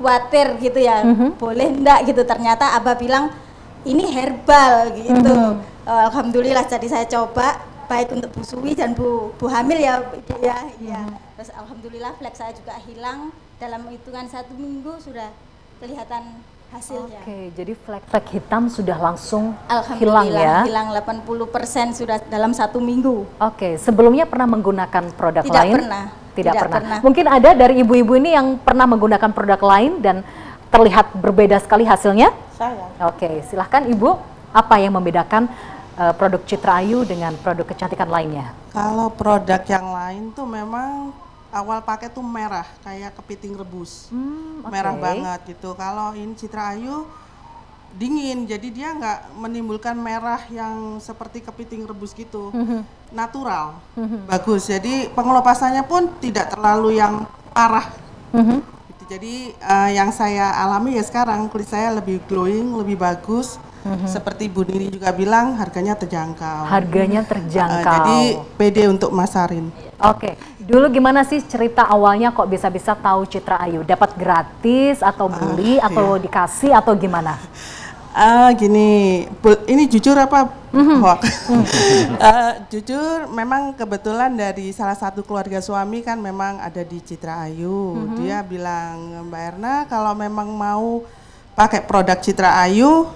khawatir gitu ya, boleh enggak gitu. Ternyata Abah bilang ini herbal gitu. Alhamdulillah, jadi saya coba baik untuk Bu Suwi dan Bu hamil ya Ibu ya. Terus alhamdulillah flek saya juga hilang. Dalam hitungan 1 minggu sudah kelihatan hasilnya. Oke, jadi flek-flek hitam sudah langsung hilang ya? Hilang 80% sudah dalam 1 minggu. Oke, sebelumnya pernah menggunakan produk lain? Tidak pernah. Mungkin ada dari ibu-ibu ini yang pernah menggunakan produk lain dan terlihat berbeda sekali hasilnya? Saya. Oke, silahkan Ibu, apa yang membedakan produk Citra Ayu dengan produk kecantikan lainnya? Kalau produk yang lain tuh memang awal pakai tuh merah, kayak kepiting rebus, merah banget gitu. Kalau ini Citra Ayu dingin, jadi dia nggak menimbulkan merah yang seperti kepiting rebus gitu, natural, bagus. Jadi pengelupasannya pun tidak terlalu yang parah. Jadi yang saya alami ya sekarang kulit saya lebih glowing, lebih bagus. Seperti Bu Nini juga bilang, harganya terjangkau. Harganya terjangkau. Jadi pede untuk masarin. Oke, dulu gimana sih cerita awalnya kok bisa-bisa tahu Citra Ayu? Dapat gratis atau beli atau dikasih atau gimana? Gini, ini jujur apa hoax? Jujur, memang kebetulan dari salah satu keluarga suami kan memang ada di Citra Ayu. Dia bilang, Mbak Erna kalau memang mau pakai produk Citra Ayu,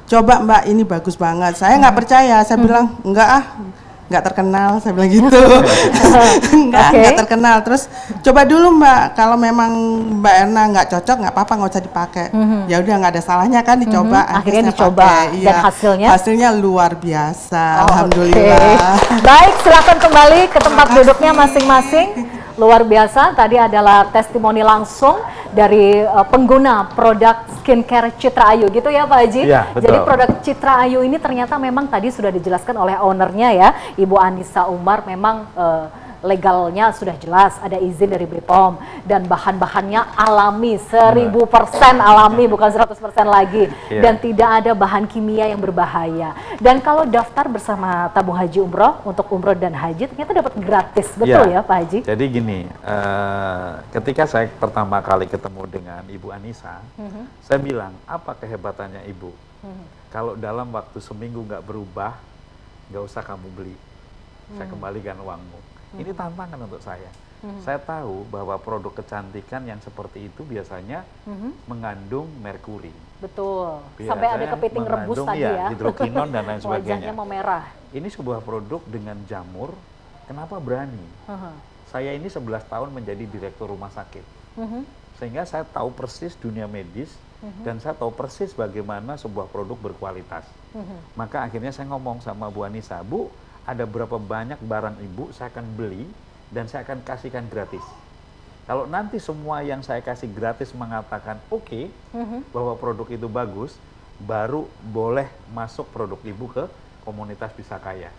coba Mbak, ini bagus banget. Saya nggak percaya, saya bilang nggak terkenal, saya bilang gitu. nggak terkenal. Terus coba dulu Mbak, kalau memang Mbak Erna nggak cocok, nggak apa-apa, nggak usah dipakai. Ya udah, nggak ada salahnya kan dicoba. Akhirnya dicoba dan hasilnya luar biasa. Alhamdulillah. Baik, silakan kembali ke tempat duduknya masing-masing. Luar biasa, tadi adalah testimoni langsung dari pengguna produk skincare Citra Ayu gitu ya Pak Haji? Ya, betul. Jadi produk Citra Ayu ini ternyata memang tadi sudah dijelaskan oleh ownernya ya, Ibu Anissa Umar, memang legalnya sudah jelas, ada izin dari BPOM dan bahan-bahannya alami, 1000% alami, bukan 100% lagi, dan tidak ada bahan kimia yang berbahaya. Dan kalau daftar bersama tabung haji umroh untuk umroh dan haji ternyata dapat gratis, betul ya Pak Haji? Jadi gini, ketika saya pertama kali ketemu dengan Ibu Anissa, saya bilang, apa kehebatannya Ibu? Kalau dalam waktu seminggu nggak berubah, nggak usah kamu beli, saya kembalikan uangmu. Ini tantangan untuk saya. Saya tahu bahwa produk kecantikan yang seperti itu biasanya mengandung merkuri. Betul. Sampai ada kepiting rebus tadi ya. Hidrokinon dan lain sebagainya. Wajahnya memerah. Ini sebuah produk dengan jamur. Kenapa berani? Saya ini 11 tahun menjadi direktur rumah sakit. Sehingga saya tahu persis dunia medis dan saya tahu persis bagaimana sebuah produk berkualitas. Maka akhirnya saya ngomong sama Bu Anissa, Bu, ada berapa banyak barang Ibu saya akan beli dan saya akan kasihkan gratis. Kalau nanti semua yang saya kasih gratis mengatakan oke, bahwa produk itu bagus, baru boleh masuk produk Ibu ke komunitas Bisa Kaya.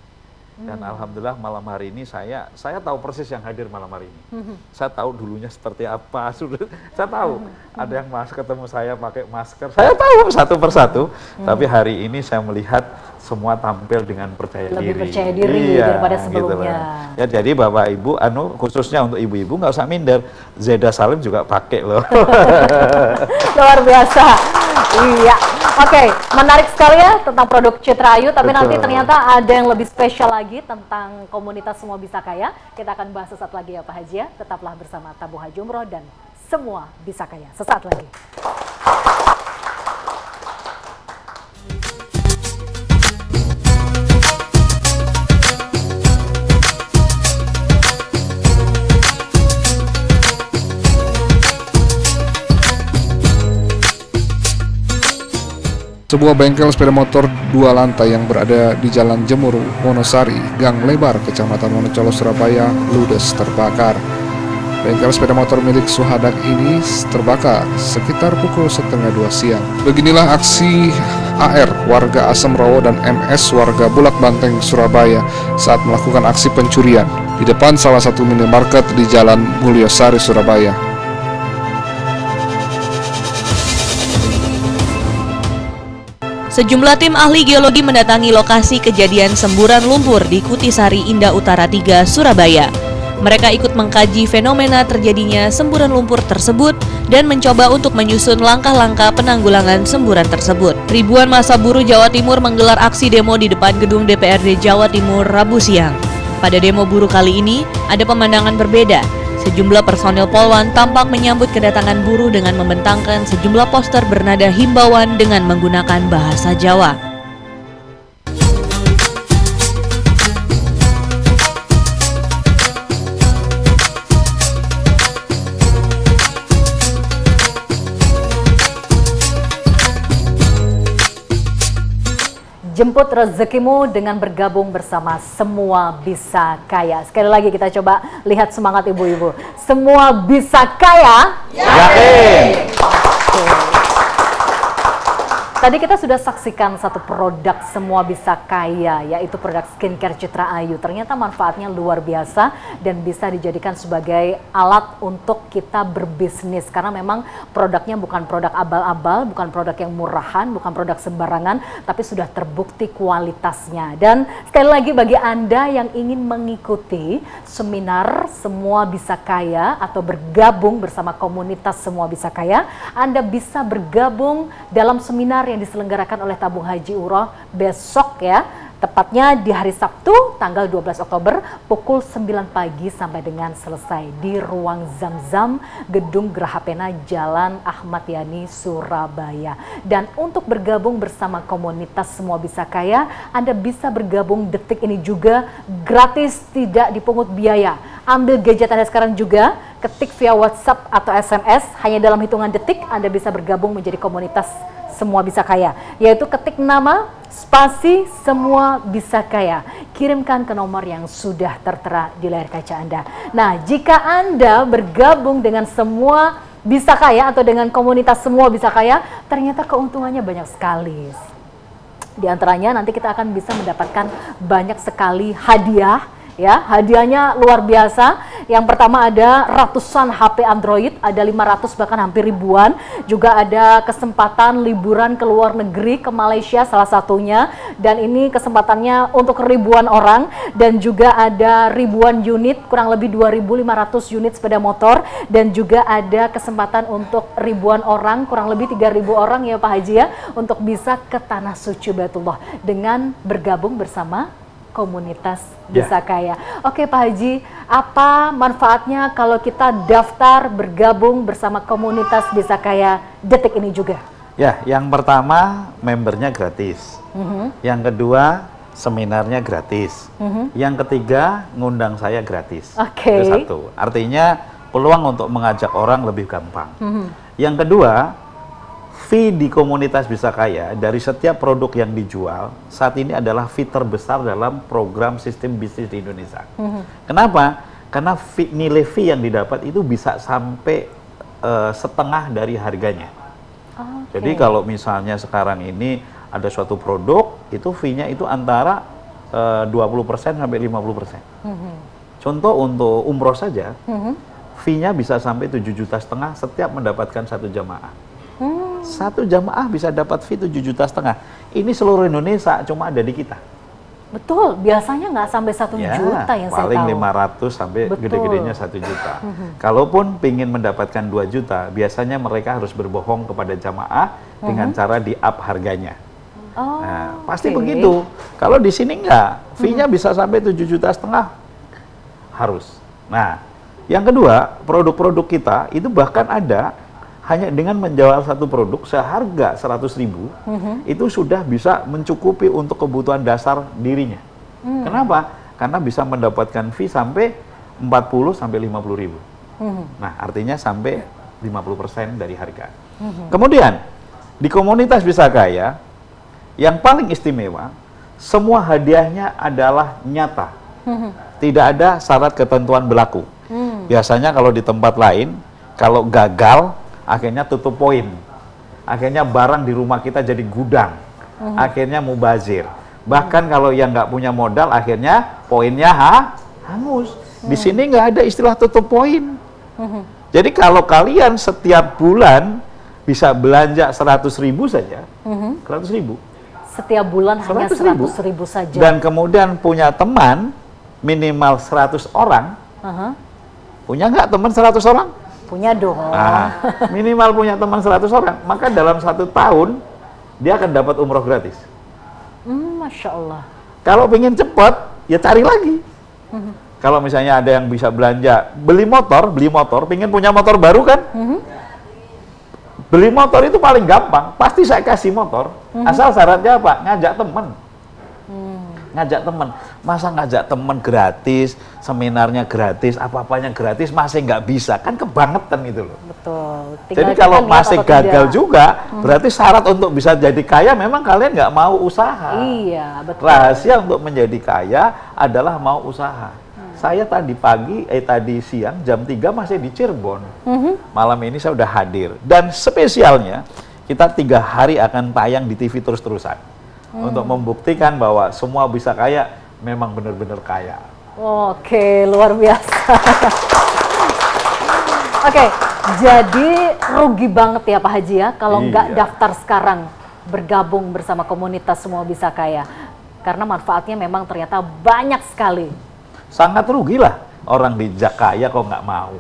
Dan alhamdulillah malam hari ini saya tahu persis yang hadir malam hari ini. Saya tahu dulunya seperti apa, saya tahu. Ada yang ketemu saya pakai masker, saya tahu satu persatu. Tapi hari ini saya melihat semua tampil dengan percaya diri. Lebih percaya diri daripada sebelumnya. Gitu. Ya, jadi Bapak Ibu, khususnya untuk ibu-ibu nggak usah minder. Zeda Salim juga pakai loh. Luar biasa. Iya. Oke, menarik sekali ya tentang produk Citra Ayu, tapi nanti ternyata ada yang lebih spesial lagi tentang komunitas Semua Bisa Kaya. Kita akan bahas sesaat lagi ya Pak Haji ya. Tetaplah bersama Tabung Haji Umroh dan Semua Bisa Kaya. Sesaat lagi. Sebuah bengkel sepeda motor 2 lantai yang berada di Jalan Jemur, Wonosari, Gang Lebar, Kecamatan Wonocolo, Surabaya, ludes terbakar. Bengkel sepeda motor milik Suhadak ini terbakar sekitar pukul 1:30 siang. Beginilah aksi AR, warga Asem Rowo, dan MS, warga Bulak Banteng, Surabaya, saat melakukan aksi pencurian di depan salah satu minimarket di Jalan Mulyosari, Surabaya. Sejumlah tim ahli geologi mendatangi lokasi kejadian semburan lumpur di Kutisari, Indah Utara 3, Surabaya. Mereka ikut mengkaji fenomena terjadinya semburan lumpur tersebut dan mencoba untuk menyusun langkah-langkah penanggulangan semburan tersebut. Ribuan massa buruh Jawa Timur menggelar aksi demo di depan gedung DPRD Jawa Timur Rabu siang. Pada demo buruh kali ini, ada pemandangan berbeda. Sejumlah personil Polwan tampak menyambut kedatangan buruh dengan membentangkan sejumlah poster bernada himbauan dengan menggunakan bahasa Jawa. Jemput rezekimu dengan bergabung bersama Semua Bisa Kaya. Sekali lagi kita coba lihat semangat ibu-ibu. Semua bisa kaya? Yakin! Tadi kita sudah saksikan satu produk Semua Bisa Kaya, yaitu produk skincare Citra Ayu. Ternyata manfaatnya luar biasa dan bisa dijadikan sebagai alat untuk kita berbisnis. Karena memang produknya bukan produk abal-abal, bukan produk yang murahan, bukan produk sembarangan, tapi sudah terbukti kualitasnya. Dan sekali lagi bagi Anda yang ingin mengikuti seminar Semua Bisa Kaya atau bergabung bersama komunitas Semua Bisa Kaya, Anda bisa bergabung dalam seminar yang diselenggarakan oleh Tabung Haji Umroh besok ya, tepatnya di hari Sabtu tanggal 12 Oktober pukul 9 pagi sampai dengan selesai di Ruang Zam-Zam Gedung Geraha Pena Jalan Ahmad Yani Surabaya. Dan untuk bergabung bersama komunitas Semua Bisa Kaya, Anda bisa bergabung detik ini juga gratis, tidak dipungut biaya. Ambil gadget Anda sekarang juga, ketik via WhatsApp atau SMS, hanya dalam hitungan detik Anda bisa bergabung menjadi komunitas Semua Bisa Kaya, yaitu ketik nama spasi Semua Bisa Kaya, kirimkan ke nomor yang sudah tertera di layar kaca Anda. Nah, jika Anda bergabung dengan Semua Bisa Kaya atau dengan komunitas Semua Bisa Kaya, ternyata keuntungannya banyak sekali. Di antaranya nanti kita akan bisa mendapatkan banyak sekali hadiah. Ya, hadiahnya luar biasa. Yang pertama ada ratusan HP Android, ada 500 bahkan hampir ribuan. Juga ada kesempatan liburan ke luar negeri, ke Malaysia salah satunya. Dan ini kesempatannya untuk ribuan orang. Dan juga ada ribuan unit, kurang lebih 2.500 unit sepeda motor. Dan juga ada kesempatan untuk ribuan orang, kurang lebih 3.000 orang ya Pak Haji ya, untuk bisa ke Tanah Suci Baitullah dengan bergabung bersama komunitas Bisa Kaya. Oke Pak Haji, apa manfaatnya kalau kita daftar bergabung bersama komunitas Bisa Kaya detik ini juga? Ya, yang pertama membernya gratis. Yang kedua seminarnya gratis. Yang ketiga ngundang saya gratis. Itu satu. Artinya peluang untuk mengajak orang lebih gampang. Yang kedua, fee di komunitas Bisa Kaya dari setiap produk yang dijual saat ini adalah fee terbesar dalam program sistem bisnis di Indonesia. Kenapa? Karena nilai fee yang didapat itu bisa sampai setengah dari harganya. Jadi kalau misalnya sekarang ini ada suatu produk, itu fee-nya itu antara 20% sampai 50%. Contoh untuk umroh saja, fee-nya bisa sampai 7,5 juta setiap mendapatkan satu jamaah. Satu jamaah bisa dapat fee 7,5 juta. Ini seluruh Indonesia cuma ada di kita. Betul, biasanya nggak sampai 1 juta yang saya tahu. Paling 500 sampai gede-gedenya 1 juta. Kalaupun ingin mendapatkan 2 juta, biasanya mereka harus berbohong kepada jamaah dengan cara di-up harganya. Nah, pasti begitu. Kalau di sini nggak, fee-nya bisa sampai 7,5 juta harus. Nah, yang kedua, produk-produk kita itu bahkan ada hanya dengan menjual satu produk seharga 100.000 itu sudah bisa mencukupi untuk kebutuhan dasar dirinya. Kenapa? Karena bisa mendapatkan fee sampai 40 sampai 50.000. Nah, artinya sampai 50% dari harga. Kemudian di komunitas Bisa Kaya yang paling istimewa, semua hadiahnya adalah nyata. Tidak ada syarat ketentuan berlaku. Biasanya kalau di tempat lain, kalau gagal akhirnya tutup poin, akhirnya barang di rumah kita jadi gudang, akhirnya mubazir. Bahkan kalau yang nggak punya modal, akhirnya poinnya hangus. Di sini nggak ada istilah tutup poin. Jadi kalau kalian setiap bulan bisa belanja 100.000 saja, 100.000. Setiap bulan hanya 100.000 saja. Dan kemudian punya teman minimal 100 orang, punya nggak teman 100 orang? Punya dong. Nah, minimal punya teman 100 orang, maka dalam 1 tahun dia akan dapat umroh gratis. Masya Allah. Kalau pengen cepat, ya cari lagi. Kalau misalnya ada yang bisa belanja, beli motor, pengen punya motor baru kan? Beli motor itu paling gampang, pasti saya kasih motor. Asal syaratnya apa? Ngajak teman. Ngajak teman. Masa ngajak teman gratis, seminarnya gratis, apa-apanya gratis, masih nggak bisa, kan kebangetan itu loh. Betul. Jadi kalau masih gagal juga, berarti syarat untuk bisa jadi kaya memang kalian nggak mau usaha. Iya, betul. Rahasia untuk menjadi kaya adalah mau usaha. Saya tadi siang jam 3 masih di Cirebon. Malam ini saya udah hadir. Dan spesialnya kita 3 hari akan tayang di TV terus-terusan untuk membuktikan bahwa semua bisa kaya memang benar-benar kaya. Oke, luar biasa. Oke, jadi rugi banget ya Pak Haji ya kalau nggak daftar sekarang bergabung bersama komunitas Semua Bisa Kaya, karena manfaatnya memang ternyata banyak sekali. Sangat rugi lah orang dijak kaya kok nggak mau.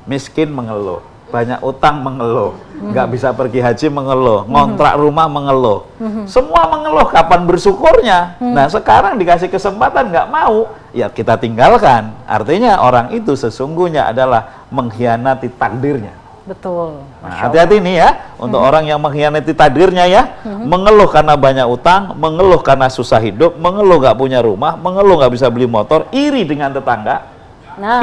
Miskin mengeluh, banyak utang mengeluh, nggak bisa pergi haji mengeluh, ngontrak rumah mengeluh, semua mengeluh, kapan bersyukurnya? Nah sekarang dikasih kesempatan nggak mau, ya kita tinggalkan. Artinya orang itu sesungguhnya adalah mengkhianati takdirnya. Betul. Nah, hati-hati nih ya untuk orang yang mengkhianati takdirnya ya, mengeluh karena banyak utang, mengeluh karena susah hidup, mengeluh nggak punya rumah, mengeluh nggak bisa beli motor, iri dengan tetangga,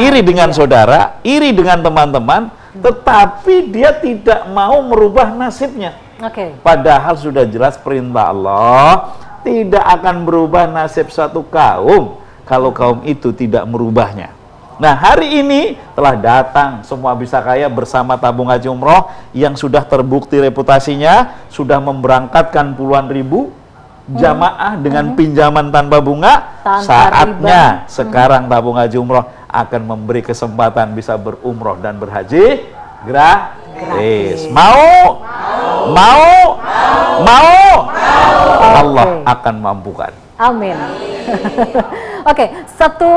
iri dengan saudara, iri dengan teman-teman, tetapi dia tidak mau merubah nasibnya. Padahal sudah jelas perintah Allah tidak akan berubah nasib satu kaum kalau kaum itu tidak merubahnya. Nah hari ini telah datang Semua Bisa Kaya bersama tabung haji umroh yang sudah terbukti reputasinya, sudah memberangkatkan puluhan ribu jamaah dengan pinjaman tanpa bunga. Saatnya sekarang tabung haji umroh akan memberi kesempatan bisa berumroh dan berhaji gratis. Mau? Allah akan mampukan. Amin. Oke, satu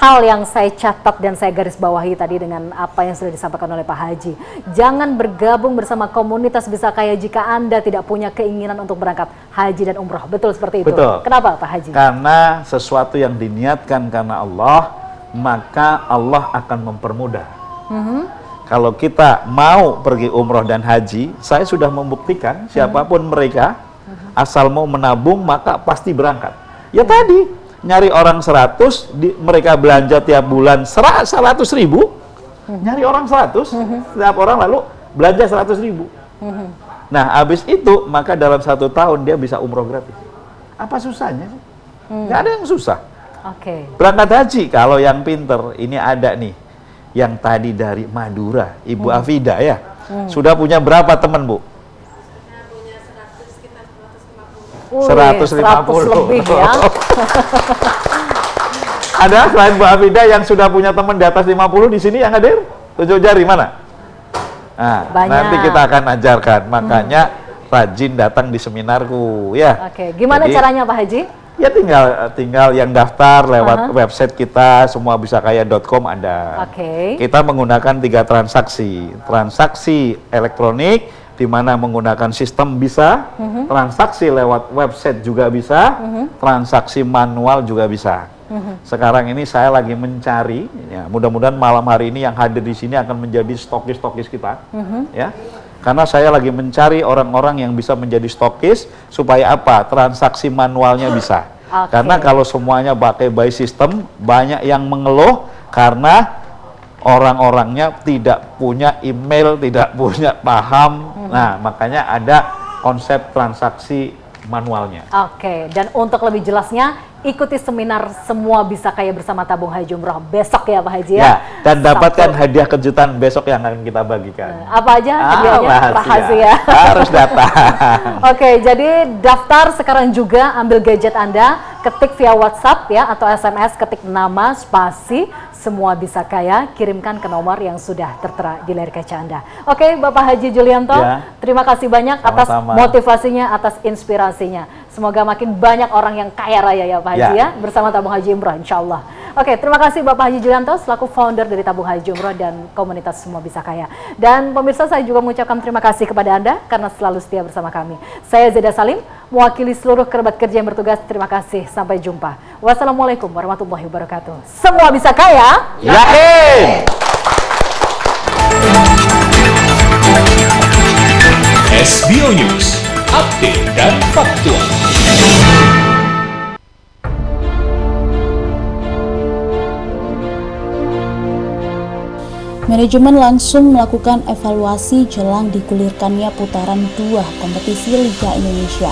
hal yang saya catat dan saya garis bawahi tadi dengan apa yang sudah disampaikan oleh Pak Haji. Jangan bergabung bersama komunitas Bisa Kaya jika Anda tidak punya keinginan untuk berangkat haji dan umroh. Betul seperti itu? Betul. Kenapa Pak Haji? Karena sesuatu yang diniatkan karena Allah, maka Allah akan mempermudah. Kalau kita mau pergi umroh dan haji, saya sudah membuktikan siapapun mereka, asal mau menabung maka pasti berangkat. Ya tadi, nyari orang 100, mereka belanja tiap bulan 100 ribu, nyari orang 100, setiap orang lalu belanja 100 ribu. Nah, habis itu, maka dalam 1 tahun dia bisa umroh gratis. Apa susahnya sih? Nggak ada yang susah. Berangkat haji, kalau yang pinter, ini ada nih, yang tadi dari Madura, Ibu Afida ya, sudah punya berapa teman Bu? 150 lebih ya. Ada selain Bu Afida yang sudah punya teman di atas 50 di sini yang hadir? Tunjuk jari mana? Nah, nanti kita akan ajarkan. Makanya rajin datang di seminarku ya. Gimana caranya Pak Haji? Ya tinggal yang daftar lewat website kita semuabisakaya.com ada. Kita menggunakan 3 transaksi. Transaksi elektronik di mana menggunakan sistem bisa, transaksi lewat website juga bisa, transaksi manual juga bisa. Sekarang ini saya lagi mencari, ya, mudah-mudahan malam hari ini yang hadir di sini akan menjadi stokis kita, ya. Karena saya lagi mencari orang-orang yang bisa menjadi stokis supaya apa? Transaksi manualnya bisa. Karena kalau semuanya pakai by system, banyak yang mengeluh karena orang-orangnya tidak punya email, tidak punya paham. Nah, makanya ada konsep transaksi manualnya. Dan untuk lebih jelasnya, ikuti seminar Semua Bisa Kaya bersama tabung haji umroh besok ya Pak Haji ya. Dan dapatkan hadiah kejutan besok yang akan kita bagikan. Apa aja hadiahnya Pak Haji ya? Harus datang. Jadi daftar sekarang juga, ambil gadget Anda, ketik via WhatsApp ya atau SMS, ketik nama spasi Semua Bisa Kaya, kirimkan ke nomor yang sudah tertera di layar kaca Anda. Bapak Haji Julianto, terima kasih banyak atas motivasinya, atas inspirasinya. Semoga makin banyak orang yang kaya raya ya Pak Haji ya, bersama tabung haji umroh insya Allah. Terima kasih Bapak Haji Julianto selaku founder dari tabung haji umroh dan komunitas Semua Bisa Kaya. Dan pemirsa, saya juga mengucapkan terima kasih kepada Anda karena selalu setia bersama kami. Saya Zeda Salim, mewakili seluruh kerabat kerja yang bertugas. Terima kasih, sampai jumpa. Wassalamualaikum warahmatullahi wabarakatuh. Semua Bisa Kaya, yakin! SBO News, update dan faktual. Manajemen langsung melakukan evaluasi jelang digulirkannya putaran 2 kompetisi Liga Indonesia.